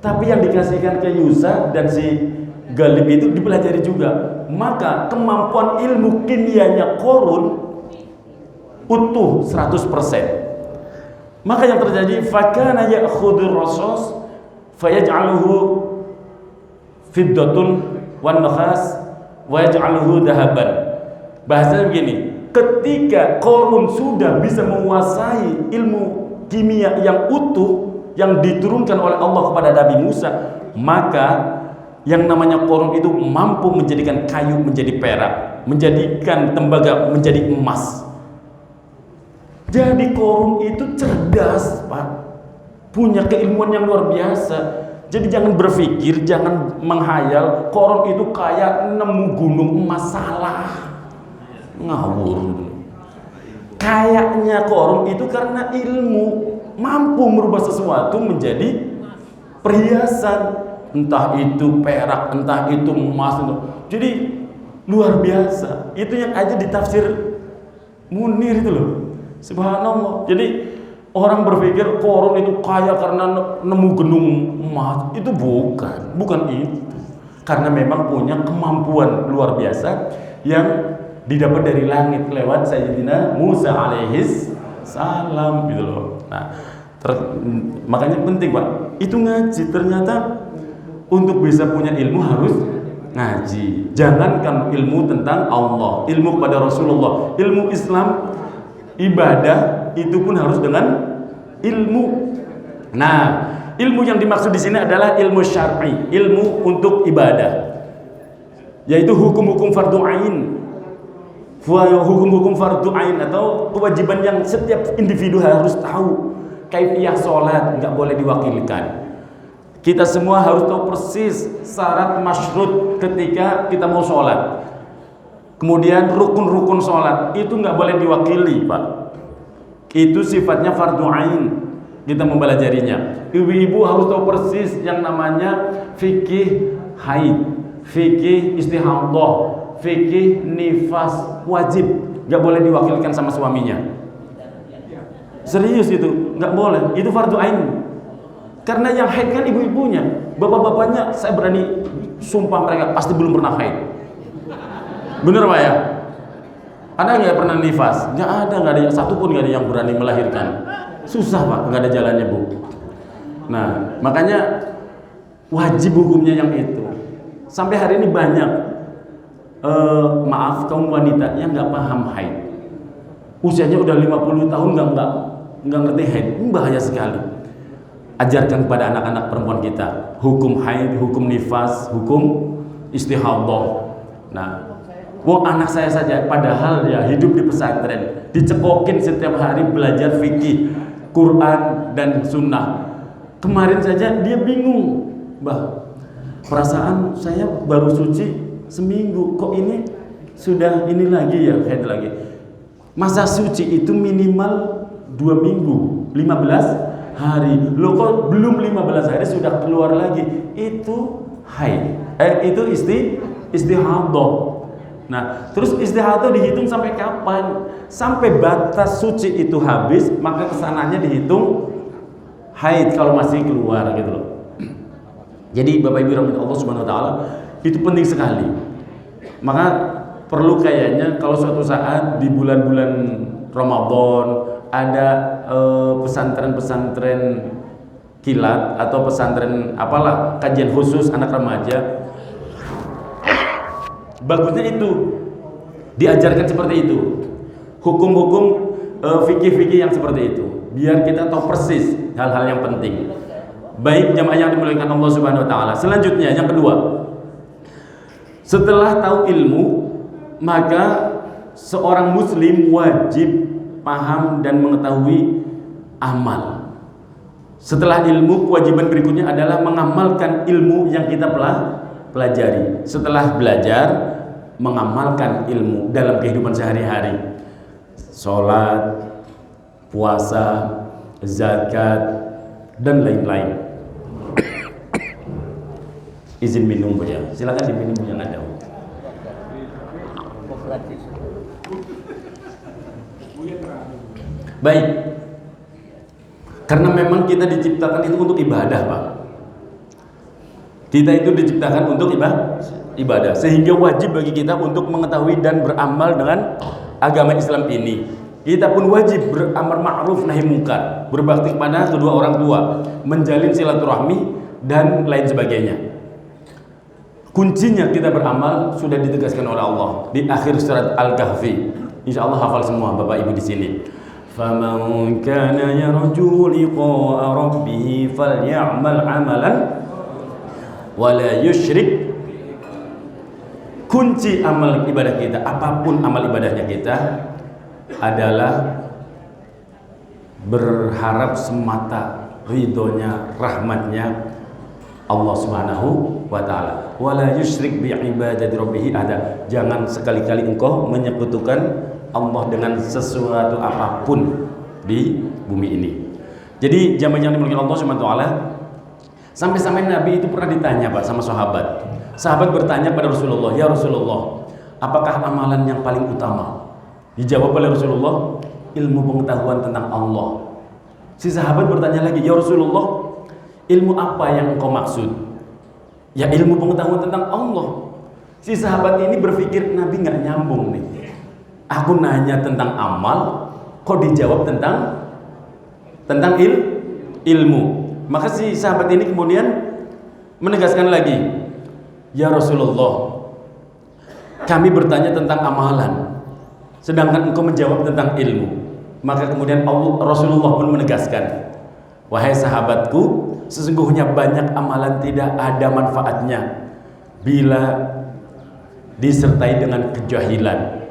tapi yang dikasihkan ke Yusa dan si Galib itu dipelajari juga. Maka kemampuan ilmu kimianya Qarun utuh 100%. Maka yang terjadi, fakana ya'khudhur rasus fayaj'aluhu fiddatun wan nakhas wa yaj'aluhu dhahaban. Bahasanya begini, ketika Qarun sudah bisa menguasai ilmu kimia yang utuh yang diturunkan oleh Allah kepada Nabi Musa, maka yang namanya Qarun itu mampu menjadikan kayu menjadi perak, menjadikan tembaga menjadi emas. Jadi Qarun itu cerdas, Pak, punya keilmuan yang luar biasa. Jadi jangan berpikir, jangan menghayal Qarun itu kayak nemu gunung emas, salah, ngawur. Kayaknya Qarun itu karena ilmu mampu merubah sesuatu menjadi perhiasan, entah itu perak, entah itu emas. Jadi luar biasa. Itu yang aja di tafsir Munir itu loh. Subhanallah. Jadi Orang berpikir Qarun itu kaya karena nemu gunung emas. Itu bukan itu. Karena memang punya kemampuan luar biasa yang didapat dari langit lewat Sayyidina Musa alaihis salam gitu loh. Nah, makanya penting Pak, itu ngaji. Ternyata untuk bisa punya ilmu harus ngaji. Jangankan ilmu tentang Allah, ilmu kepada Rasulullah, ilmu Islam, ibadah itu pun harus dengan ilmu. Nah, ilmu yang dimaksud di sini adalah ilmu syar'i, ilmu untuk ibadah, yaitu hukum-hukum fardu ain. Hukum-hukum fardu ain atau kewajiban yang setiap individu harus tahu. Kaifiyah sholat nggak boleh diwakilkan. Kita semua harus tahu persis syarat masyrut ketika kita mau sholat. Kemudian rukun-rukun sholat itu nggak boleh diwakili, Pak. Itu sifatnya fardu ain. Kita mempelajarinya. Ibu-ibu harus tahu persis yang namanya fikih haid, fikih istihadah, fikih nifas, wajib. Nggak boleh diwakilkan sama suaminya. Serius itu, nggak boleh. Itu fardu ain. Karena yang haid kan ibu-ibunya, bapak-bapaknya saya berani sumpah mereka pasti belum pernah haid. Bener Pak ya? Ada nggak pernah nifas? Nggak ada satu pun nggak ada yang berani melahirkan. Susah Pak, nggak ada jalannya Bu. Nah, makanya wajib hukumnya yang itu. Sampai hari ini banyak, maaf kaum wanita yang nggak paham haid. Usianya udah 50 tahun nggak ngerti haid, ini bahaya sekali. Ajarkan kepada anak-anak perempuan kita hukum haid, hukum nifas, hukum istihadah. Nah, anak saya saja padahal ya hidup di pesantren, dicekokin setiap hari belajar fikih, Quran dan sunnah. Kemarin saja dia bingung, Mbah, perasaan saya baru suci seminggu, kok ini sudah ini lagi ya, haid lagi. Masa suci itu minimal 2 minggu, 15 hari. Lo kok belum 15 hari sudah keluar lagi? Itu haid. Itu istihadah. Nah, terus istihadah dihitung sampai kapan? Sampai batas suci itu habis, maka kesananya dihitung haid kalau masih keluar gitu loh. Jadi Bapak Ibu rahmat Allah Subhanahu wa taala, itu penting sekali. Maka perlu kayaknya kalau suatu saat di bulan-bulan Ramadan ada pesantren-pesantren kilat atau pesantren apalah kajian khusus anak remaja, bagusnya itu diajarkan seperti itu, hukum-hukum fikih-fikih yang seperti itu, biar kita tahu persis hal-hal yang penting. Baik jamaah yang dimuliakan Allah Subhanahu wa taala. Selanjutnya yang kedua, setelah tahu ilmu, maka seorang muslim wajib paham dan mengetahui amal. Setelah ilmu, kewajiban berikutnya adalah mengamalkan ilmu yang kita pelajari. Setelah belajar, mengamalkan ilmu dalam kehidupan sehari-hari. Sholat, puasa, zakat, dan lain-lain. Izin minum Bu ya. Silakan diminum yang ada. Baik. Karena memang kita diciptakan itu untuk ibadah, Pak. Kita itu diciptakan untuk ibadah. Sehingga wajib bagi kita untuk mengetahui dan beramal dengan agama Islam ini. Kita pun wajib beramar ma'ruf nahi munkar, berbakti kepada kedua orang tua, menjalin silaturahmi dan lain sebagainya. Kuncinya kita beramal sudah ditegaskan oleh Allah di akhir surat Al-Kahfi. Insyaallah hafal semua Bapak Ibu di sini. فَمَنْ كَانَ يَرْجُو لِقَاءَ رَبِّهِ فَلْيَعْمَلْ عَمَلًا وَلَا يُشْرِكْ. Kunci amal ibadah kita, apapun amal ibadahnya kita, adalah berharap semata ridhonya, rahmatnya Allah Subhanahu wa taala. Wala yusyrik bi ibadati rabbih ahada. Jangan sekali-kali engkau menyekutukan Allah dengan sesuatu apapun di bumi ini. Jadi jamaah yang dimiliki Allah Subhanahu wa taala, sampai-sampai Nabi itu pernah ditanya Pak sama sahabat. Sahabat bertanya pada Rasulullah, "Ya Rasulullah, apakah amalan yang paling utama?" Dijawab oleh Rasulullah, ilmu pengetahuan tentang Allah. Si sahabat bertanya lagi, "Ya Rasulullah, ilmu apa yang engkau maksud?" "Ya, ilmu pengetahuan tentang Allah." Si sahabat ini berpikir, Nabi nggak nyambung nih. Aku nanya tentang amal, kok dijawab tentang ilmu. Maka si sahabat ini kemudian menegaskan lagi, "Ya Rasulullah, kami bertanya tentang amalan, sedangkan engkau menjawab tentang ilmu." Maka kemudian Rasulullah pun menegaskan, "Wahai sahabatku, sesungguhnya banyak amalan tidak ada manfaatnya bila disertai dengan kejahilan.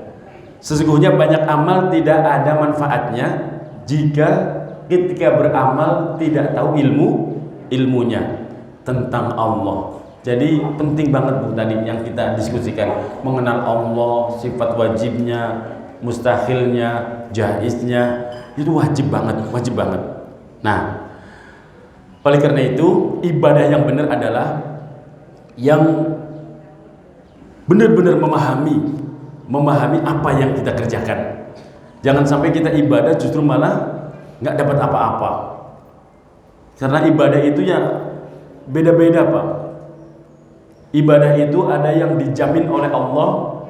Sesungguhnya banyak amal tidak ada manfaatnya jika ketika beramal tidak tahu ilmunya tentang Allah." Jadi penting banget Bu tadi yang kita diskusikan, mengenal Allah, sifat wajibnya, mustahilnya, jaiznya, itu wajib banget. Nah, oleh karena itu ibadah yang benar adalah yang benar-benar memahami apa yang kita kerjakan. Jangan sampai kita ibadah justru malah nggak dapat apa-apa. Karena ibadah itu ya beda-beda Pak. Ibadah itu ada yang dijamin oleh Allah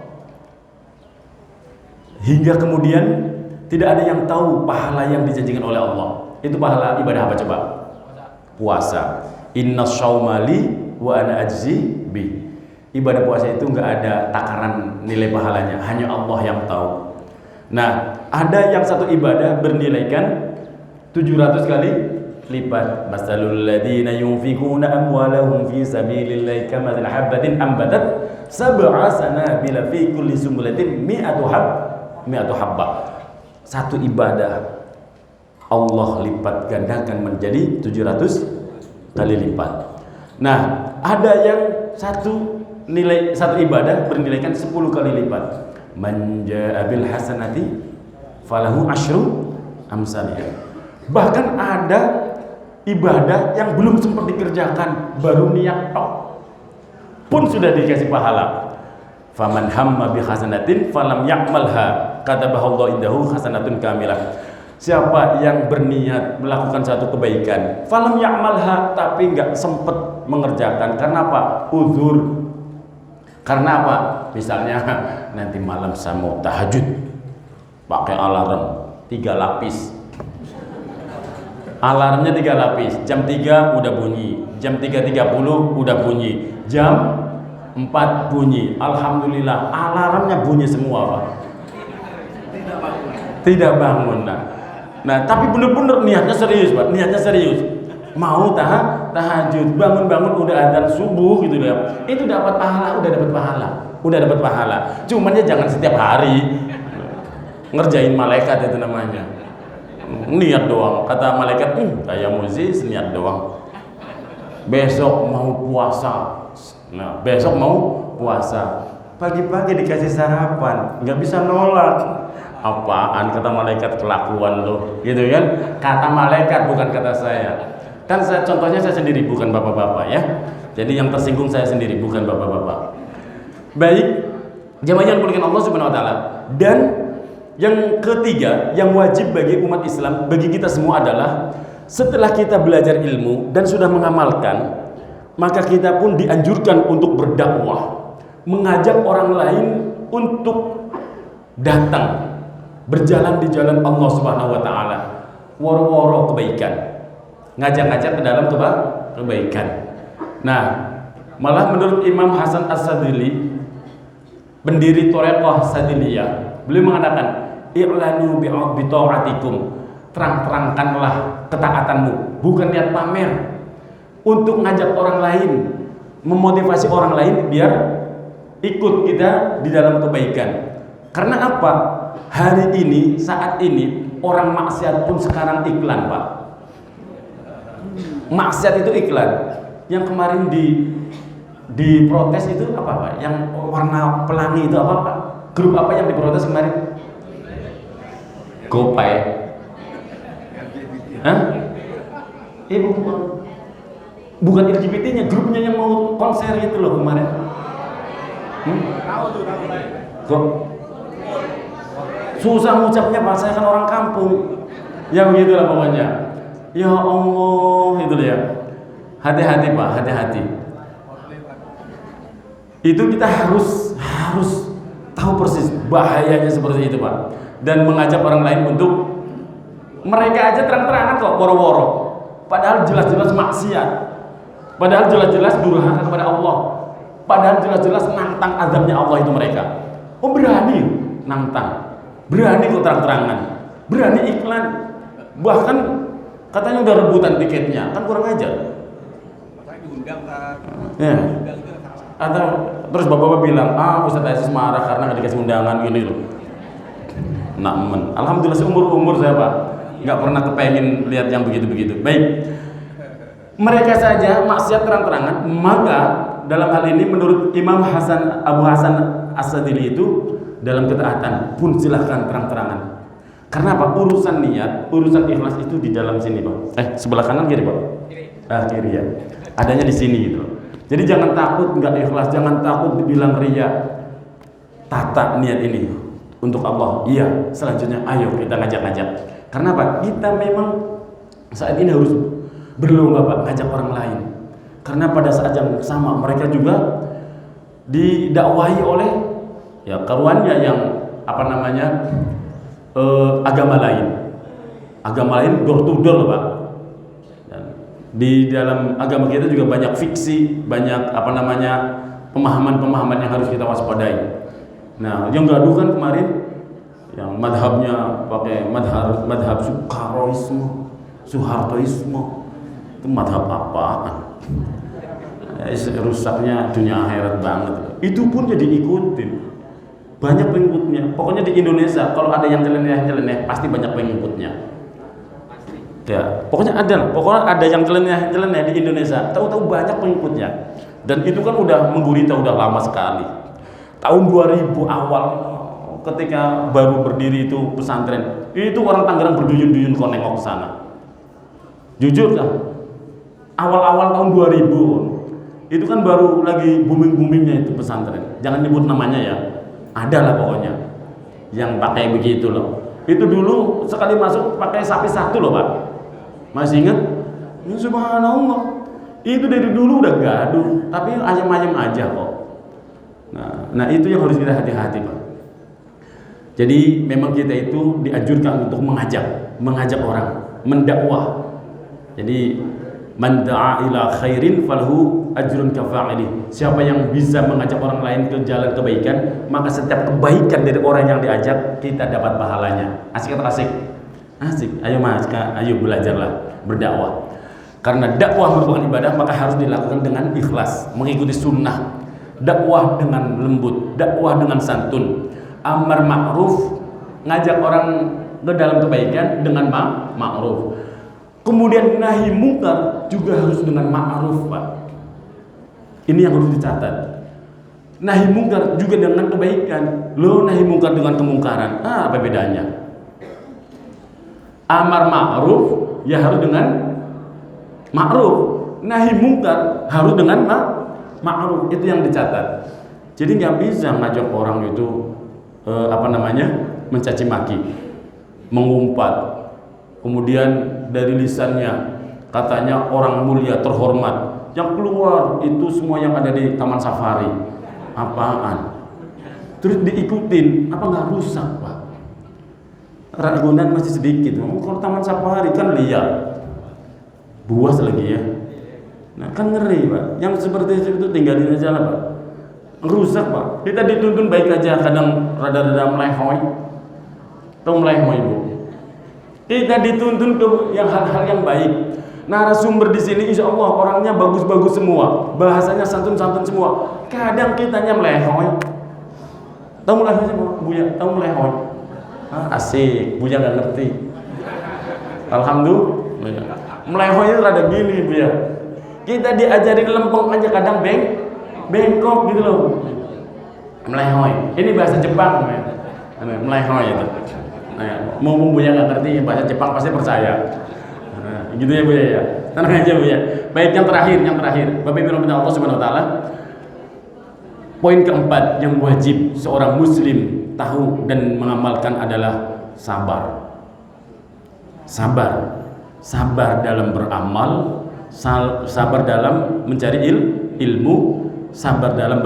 hingga kemudian tidak ada yang tahu pahala yang dijanjikan oleh Allah. Itu pahala ibadah apa coba? Puasa. Inna syaumali wa ana ajzi bi. Ibadah puasa itu nggak ada takaran nilai pahalanya, hanya Allah yang tahu. Nah, ada yang satu ibadah bernilaikan 700 kali lipat. Masalul ladzina yunfikuna amwalahum fi sabilillahi kamathali habatin ambatat sab'a sanabila fi kulli sumbulatin mi'atu habbah. Satu ibadah Allah lipat gandakan menjadi 700 kali lipat. Nah, ada yang satu ibadah bernilaikan 10 kali lipat. Man jaa bil hasanati falahu asyru amsalih. Bahkan ada ibadah yang belum sempat dikerjakan, baru niat tok pun sudah dikasih pahala. Faman hamma bi hasanatin falam ya'malha katabahallahu indahu hasanatun kamilah. Siapa yang berniat melakukan satu kebaikan, falam ya'malha, tapi nggak sempat mengerjakan karena apa? Uzur. Karena apa? Misalnya nanti malam saya mau tahajud, pakai alarm 3 lapis. Alarmnya 3 lapis, jam 3 udah bunyi, jam 3.30 udah bunyi, jam 4 bunyi. Alhamdulillah alarmnya bunyi semua Pak. Tidak bangun. Nah, tapi benar-benar niatnya serius Pak, niatnya serius. Mau tahajud, bangun-bangun udah adzan subuh gitu ya. Itu dapat pahala, udah dapat pahala. Cuman ya jangan setiap hari ngerjain malaikat itu namanya. Niat doang, kata malaikat, kayak muzis niat doang. Besok mau puasa. Nah, besok mau puasa. Pagi-pagi dikasih sarapan, nggak bisa nolak. Apaan kata malaikat, kelakuan lo, gitu kan? Kata malaikat bukan kata saya. Kan contohnya saya sendiri, bukan bapak-bapak ya. Jadi yang tersinggung saya sendiri, bukan bapak-bapak. Baik, jamaah yang dimuliakan Allah Subhanahu wa taala. Dan yang ketiga, yang wajib bagi umat Islam, bagi kita semua adalah setelah kita belajar ilmu dan sudah mengamalkan, maka kita pun dianjurkan untuk berdakwah, mengajak orang lain untuk datang berjalan di jalan Allah Subhanahu wa taala, woro-woro kebaikan. Ngajak-ngajak ke dalam kebaikan. Nah, malah menurut Imam Hasan As-Sadili, pendiri Thariqah Sadiliyah, beliau mengatakan, "I'lanu bi ta'atikum." Terang-terangkanlah ketaatanmu, bukan niat pamer. Untuk ngajak orang lain, memotivasi orang lain biar ikut kita di dalam kebaikan. Karena apa? Hari ini, saat ini, orang maksiat pun sekarang iklan, Pak. Maksiat itu iklan. Yang kemarin diprotes itu apa Pak? Yang warna pelangi itu apa Pak? Grup apa yang diprotes kemarin? Gopay. Hah? Bukan LGBT-nya, grupnya yang mau konser itu loh kemarin. Kok susah ngucapnya Pak, saya kan orang kampung. Ya begitulah pokoknya. Ya Allah, itu ya. Hati-hati Pak, hati-hati. Itu kita harus tahu persis bahayanya seperti itu Pak. Dan mengajak orang lain untuk, mereka aja terang-terangan kok woro-woro. Padahal jelas-jelas maksiat. Padahal jelas-jelas durhaka kepada Allah. Padahal jelas-jelas nantang azabnya Allah itu mereka. Oh berani nantang. Berani kok terang-terangan. Berani iklan. Bahkan katanya udah rebutan tiketnya, kan kurang ajar. Makanya diundang kan. Ya. Atau terus bapak-bapak bilang, Ustaz Aziz marah karena nggak dikasih undangan gini loh. Namun, alhamdulillah seumur saya Pak, nggak pernah kepengen lihat yang begitu-begitu. Baik, mereka saja maksiat terang-terangan, maka dalam hal ini menurut Imam Abu Hasan As-Sadili itu dalam ketaatan pun silahkan terang-terangan. Karena apa? Urusan niat, urusan ikhlas itu di dalam sini Pak. Sebelah kanan kiri Pak? Kiri ya. Adanya di sini gitu. Jadi jangan takut nggak ikhlas, jangan takut dibilang ria. Tata niat ini untuk Allah. Iya. Selanjutnya, ayo kita ngajak-ngajak. Karena apa? Kita memang saat ini harus berlomba Pak, ngajak orang lain. Karena pada saat yang sama mereka juga didakwahi oleh ya karuannya yang agama lain door to door Pak. Dan di dalam agama kita juga banyak fiksi, banyak pemahaman-pemahaman yang harus kita waspadai. Nah, yang gaduh kan kemarin yang madhabnya pakai madhab Soehartoisme. Itu madhab apaan? Rusaknya dunia akhirat banget. Itu pun jadi ikutin. Banyak pengikutnya. Pokoknya di Indonesia kalau ada yang nyeleneh pasti banyak pengikutnya. Ya, pokoknya ada yang nyeleneh di Indonesia. Tahu-tahu banyak pengikutnya. Dan itu kan udah menggurita udah lama sekali. Tahun 2000 awal ketika baru berdiri itu pesantren, itu orang Tangerang berduyun-duyun kok nengok ke sana. Jujur kan? Awal-awal tahun 2000 itu kan baru lagi booming-boomingnya itu pesantren. Jangan nyebut namanya ya. Ada lah pokoknya yang pakai begitu loh. Itu dulu sekali masuk pakai sapi satu loh Pak. Masih ingat? Ya, subhanallah. Itu dari dulu udah gaduh, tapi ayam-ayam aja kok. Nah itu yang harus kita hati-hati Pak. Jadi memang kita itu dianjurkan untuk mengajak orang, mendakwah. Jadi man da'a ila khairin falahu ajrun kafa'ili. Siapa yang bisa mengajak orang lain ke jalan kebaikan, maka setiap kebaikan dari orang yang diajak kita dapat pahalanya. Asik atau asik? Asik. Ayo Mas, ayo belajarlah berdakwah. Karena dakwah merupakan ibadah, maka harus dilakukan dengan ikhlas, mengikuti sunnah. Dakwah dengan lembut, dakwah dengan santun. Amar ma'ruf, ngajak orang ke dalam kebaikan dengan ma'ruf. Kemudian nahi mungkar juga harus dengan ma'ruf Pak. Ini yang harus dicatat. Nahi mungkar juga dengan kebaikan. Lo nahi mungkar dengan kemungkaran. Apa bedanya? Amar ma'ruf ya harus dengan ma'ruf. Nahi mungkar harus dengan ma'ruf. Itu yang dicatat. Jadi nggak bisa ngajak orang itu mencaci maki, mengumpat. Kemudian dari lisannya katanya orang mulia terhormat, yang keluar itu semua yang ada di Taman Safari. Apaan? Terus diikutin, apa nggak rusak Pak? Ragunan masih sedikit. Kalau Taman Safari kan liar, buas lagi ya. Nah kan ngeri Pak. Yang seperti itu tinggalin aja lah Pak. Rusak Pak. Kita dituntun baik aja, kadang rada-rada melehoy. Tahu melehoy Bu? Kita dituntun ke hal-hal yang baik. Narasumber di sini insya Allah orangnya bagus-bagus semua, bahasanya santun-santun semua. Kadang kitanya melehoy. Tahu melehoy Buya? Tahu melehoy? Asik, Buya nggak ngerti. Alhamdulillah. Melehoynya rada gini Buya. Kita diajarin lempeng aja kadang bengkok gitu loh. Melehoy. Ini bahasa Jepang ya. Melehoy itu. Nah, mau Buya nggak ngerti bahasa Jepang pasti percaya. Nah, gitu ya Buya ya. Tenang aja Buya. Baik, yang terakhir. Bapak Ibu Allah Subhanahu wa taala. Poin keempat yang wajib seorang muslim tahu dan mengamalkan adalah sabar. Sabar. sabar dalam beramal, sabar dalam mencari ilmu, sabar dalam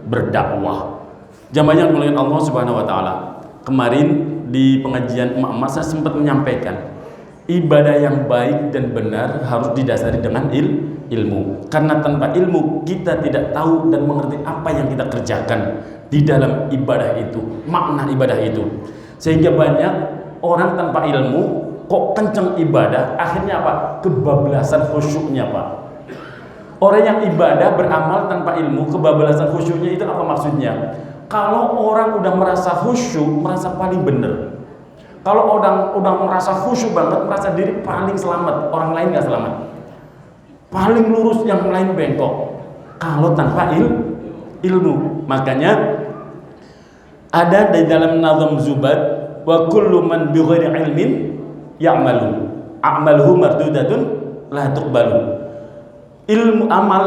berdakwah. Jamaah yang dimuliakan Allah Subhanahu wa taala. Kemarin di pengajian emak-emak saya sempat menyampaikan, ibadah yang baik dan benar harus didasari dengan ilmu. Karena tanpa ilmu kita tidak tahu dan mengerti apa yang kita kerjakan di dalam ibadah itu, makna ibadah itu. Sehingga banyak orang tanpa ilmu kok kenceng ibadah, akhirnya apa? Kebablasan khusyuknya, Pak. Orang yang ibadah beramal tanpa ilmu, kebablasan khusyuknya itu apa maksudnya? Kalau orang udah merasa khusyuk, merasa paling benar. Kalau orang udah merasa khusyuk banget, merasa diri paling selamat, orang lain nggak selamat. Paling lurus, yang lain bengkok. Kalau tanpa ilmu, makanya ada di dalam Nazm Zubat, wa kullu man bi ghairi ilmin ya'malu a'maluhu mardudatun la tuqbalu. Ilmu amal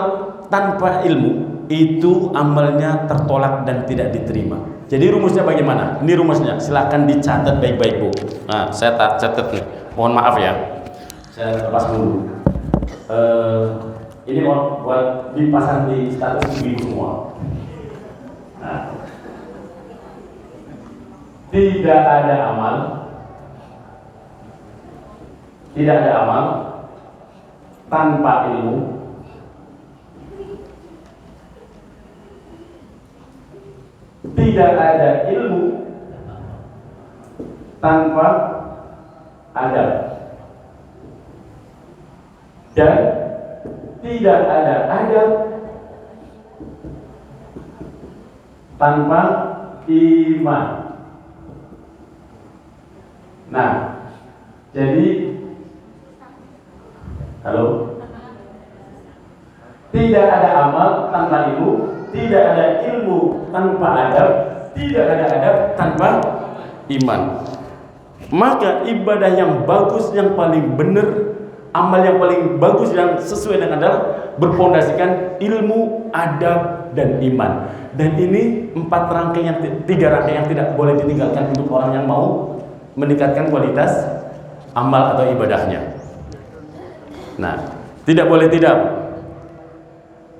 tanpa ilmu itu amalnya tertolak dan tidak diterima. Jadi rumusnya bagaimana? Ini rumusnya, silakan dicatat baik-baik, Bu. Nah, saya catat nih. Mohon maaf ya. Saya lepas dulu. Ini buat dipasang di status ibu semua. Nah, tidak ada amal tanpa ilmu. Tidak ada ilmu tanpa adab, dan tidak ada adab tanpa iman. Nah, jadi tidak ada amal tanpa ilmu, tidak ada ilmu tanpa adab, tidak ada adab tanpa iman. Maka ibadah yang bagus, yang paling benar, amal yang paling bagus yang sesuai dengan adalah berpondasikan ilmu, adab, dan iman. Dan ini 3 rangkaian yang tidak boleh ditinggalkan untuk orang yang mau meningkatkan kualitas amal atau ibadahnya. Nah, tidak boleh tidak.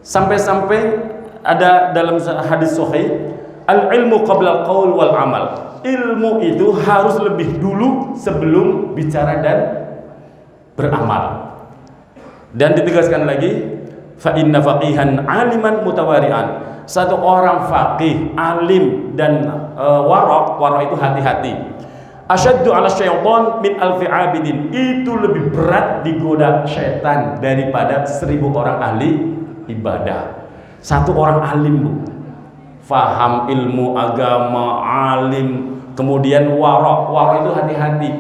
Sampai-sampai ada dalam hadis sahih, al-ilmu qabla al-qaul wal amal. Ilmu itu harus lebih dulu sebelum bicara dan beramal. Dan ditegaskan lagi, fa inna faqihan aliman mutawari'an. Satu orang faqih, alim dan warok itu hati-hati. Asyaddu 'ala syaitan min alfi 'abidin. Itu lebih berat digoda syaitan daripada 1000 orang ahli ibadah. Satu orang alim, Bu, faham ilmu agama, alim, kemudian warok itu hati-hati.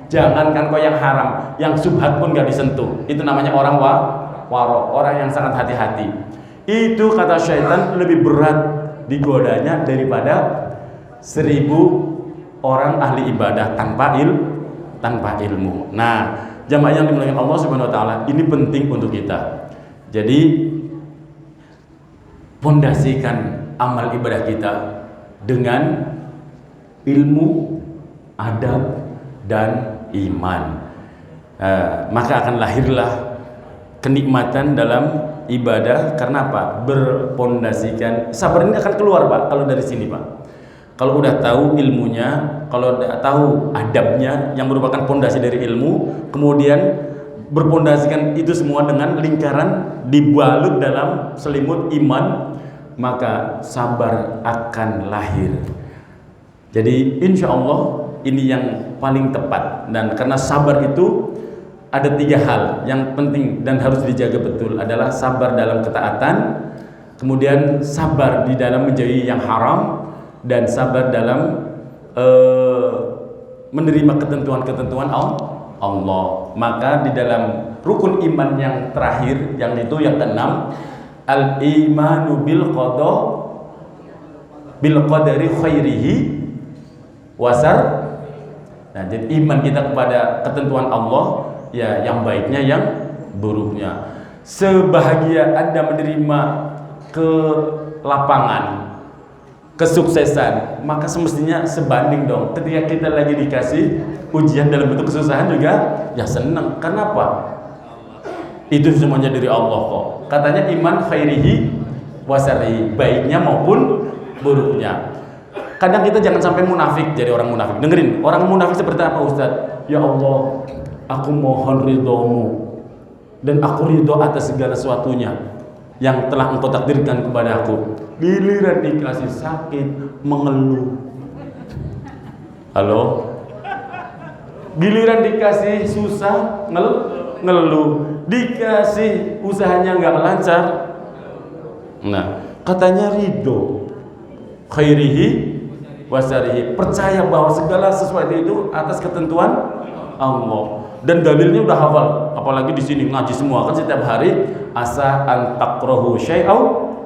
Jangankan kau yang haram, yang subhat pun gak disentuh. Itu namanya orang warok, orang yang sangat hati-hati. Itu kata syaitan lebih berat digodanya daripada 1000 orang ahli ibadah tanpa ilmu. Nah, jamaah yang dimuliakan Allah Subhanahu wa taala, ini penting untuk kita. Jadi pondasikan amal ibadah kita dengan ilmu, adab, dan iman. Maka akan lahirlah kenikmatan dalam ibadah. Karena apa? Berpondasikan. Sabar ini akan keluar, Pak, kalau dari sini, Pak. Kalau udah tahu ilmunya, kalau udah tahu adabnya yang merupakan pondasi dari ilmu, kemudian berpondasikan itu semua dengan lingkaran dibalut dalam selimut iman, maka sabar akan lahir. Jadi insya Allah ini yang paling tepat. Dan karena sabar itu ada 3 hal yang penting dan harus dijaga betul, adalah sabar dalam ketaatan, kemudian sabar di dalam menjauhi yang haram, dan sabar dalam menerima ketentuan-ketentuan Allah. Maka di dalam rukun iman yang terakhir, yang itu yang ke-6, al-imanu bil qadari khairihi wasar. Nah, jadi iman kita kepada ketentuan Allah, ya yang baiknya, yang buruknya. Sebahagia Anda menerima ke lapangan kesuksesan, maka semestinya sebanding dong. Ketika kita lagi dikasih ujian dalam bentuk kesusahan juga ya senang. Kenapa? Itu semuanya dari Allah kok. Katanya iman khairihi wa syarrihi, baiknya maupun buruknya. Kadang kita jangan sampai munafik, jadi orang munafik. Dengerin, orang munafik seperti apa Ustaz? Ya Allah, aku mohon ridhomu dan aku ridho atas segala sesuatunya yang telah engkau takdirkan kepada aku. Giliran dikasih sakit mengeluh. Halo? Giliran dikasih susah ngeluh. Dikasih usahanya nggak lancar. Nah, katanya ridho khairihi wasarihi, percaya bahwa segala sesuatu itu atas ketentuan Allah. Dan dalilnya udah hafal, apalagi di sini ngaji semua kan setiap hari. Asa an takrahu syai'aw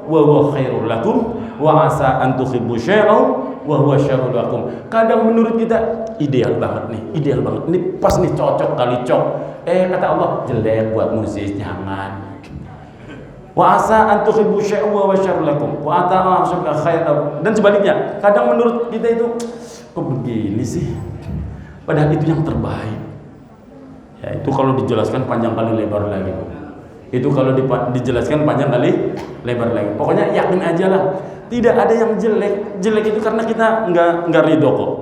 wa huwa khairul lakum wa asa an tuhibbu syai'aw wa huwa syarrul lakum. Kadang menurut kita ideal banget nih, ideal banget. Ini pas nih, cocok kali cok. Kata Allah, jelek buat musik, jangan. Wa asa an tuhibbu syai'aw wa huwa syarrul lakum wa ata asabka khairan. Dan sebaliknya, kadang menurut kita itu kok begini sih, padahal itu yang terbaik. Ya, itu kalau dijelaskan panjang kali lebar lagi. Itu kalau dijelaskan panjang kali lebar lagi. Pokoknya yakin aja lah, tidak ada yang jelek. Jelek itu karena kita nggak ridho kok.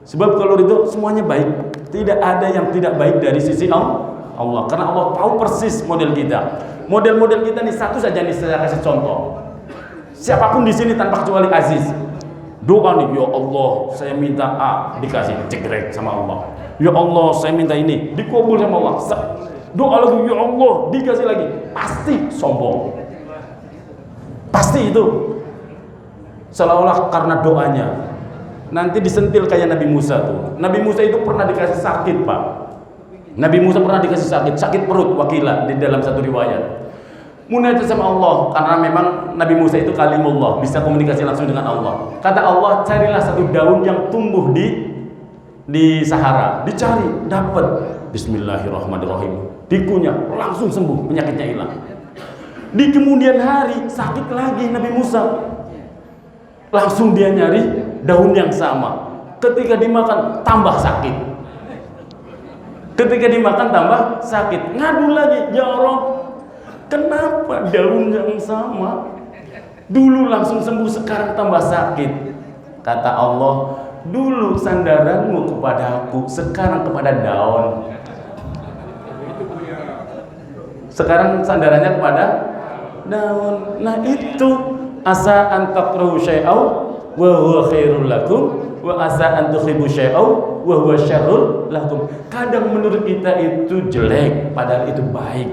Sebab kalau ridho semuanya baik. Tidak ada yang tidak baik dari sisi Allah. Karena Allah tahu persis model kita. Model-model kita nih, satu saja nih saya kasih contoh. Siapapun di sini tanpa kecuali Aziz, doa nih, ya Allah saya minta A, dikasih cekrek sama Allah. Ya Allah saya minta ini, dikabul sama Allah. Doa lagi, ya Allah, dikasih lagi. Pasti sombong. Pasti itu. Seolah-olah karena doanya. Nanti disentil kayak Nabi Musa tuh. Nabi Musa itu pernah dikasih sakit, Pak. Nabi Musa pernah dikasih sakit perut, wakilah di dalam satu riwayat. Munajat sama Allah, karena memang Nabi Musa itu kalimullah, bisa komunikasi langsung dengan Allah. Kata Allah, carilah satu daun yang tumbuh di Sahara. Dicari, dapat. Bismillahirrahmanirrahim. Dikunyah, langsung sembuh, penyakitnya hilang. Di kemudian hari sakit lagi Nabi Musa. Langsung dia nyari daun yang sama. Ketika dimakan tambah sakit. Ketika dimakan tambah sakit. Ngadu lagi, ya Allah, kenapa daun yang sama dulu langsung sembuh, sekarang tambah sakit? Kata Allah, dulu sandaranmu kepada aku, sekarang kepada daun. Sekarang sandarannya kepada daun. Nah itu asa an takrahu syai'aw wa huwa khairul lakum wa asa an tuhibbu syai'aw wa huwa syarrul lakum. Kadang menurut kita itu jelek, padahal itu baik.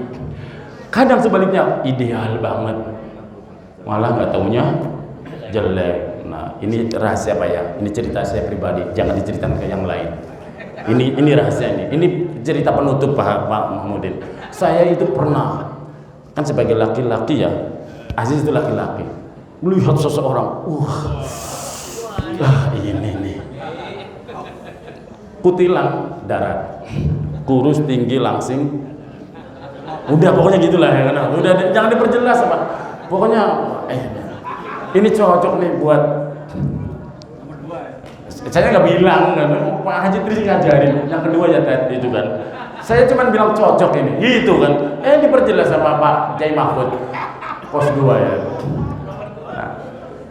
Kadang sebaliknya ideal banget, malah nggak taunya jelek. Nah ini rahasia Pak ya, ini cerita saya pribadi, jangan diceritakan ke yang lain. Ini rahasia ini. Ini cerita penutup Pak Mahmudin. Saya itu pernah, kan sebagai laki-laki ya, Aziz itu laki-laki, melihat seseorang, ini nih, kutilang darat, kurus tinggi langsing, udah pokoknya gitulah ya, karena udah jangan diperjelas apa, pokoknya ini cocok nih buat. Saya nggak bilang kan, Pak Haji Tris ngajarin yang kedua ya tadi itu kan. Saya cuma bilang cocok ini, gitu kan. Diperjelas sama Pak Kiai Mahfud, pos 2 ya. Nah,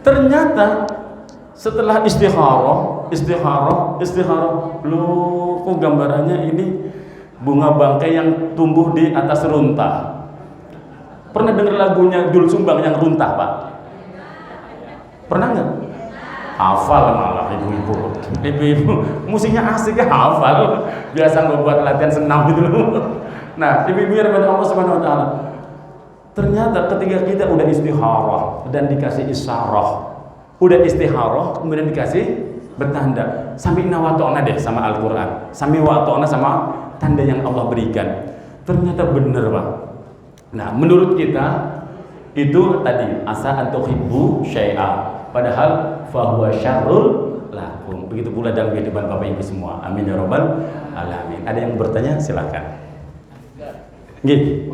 ternyata setelah istikharah, loh kok gambarannya ini bunga bangkai yang tumbuh di atas runtah. Pernah dengar lagunya Dul Sumbang yang runtah Pak? Pernah nggak? Hafal malah ibu-ibu musiknya asik ya, hafal. Biasa nggak buat latihan senam gitu loh. Nah ibu-ibu yang berkata Allah Subhanahu Wa Taala, ternyata ketika kita udah istikharah dan dikasih isyarah, udah istikharah kemudian dikasih bertanda, sambil nawatona deh sama Al-Quran, sambil watona sama tanda yang Allah berikan, ternyata bener Pak. Nah menurut kita itu tadi asa antuhibbu syai'a, padahal fahuwa syarrul lakum. Begitu pula dalam kehidupan Bapak Ibu semua. Amin ya rabbal alamin. Ada yang bertanya? Silakan. Nggih.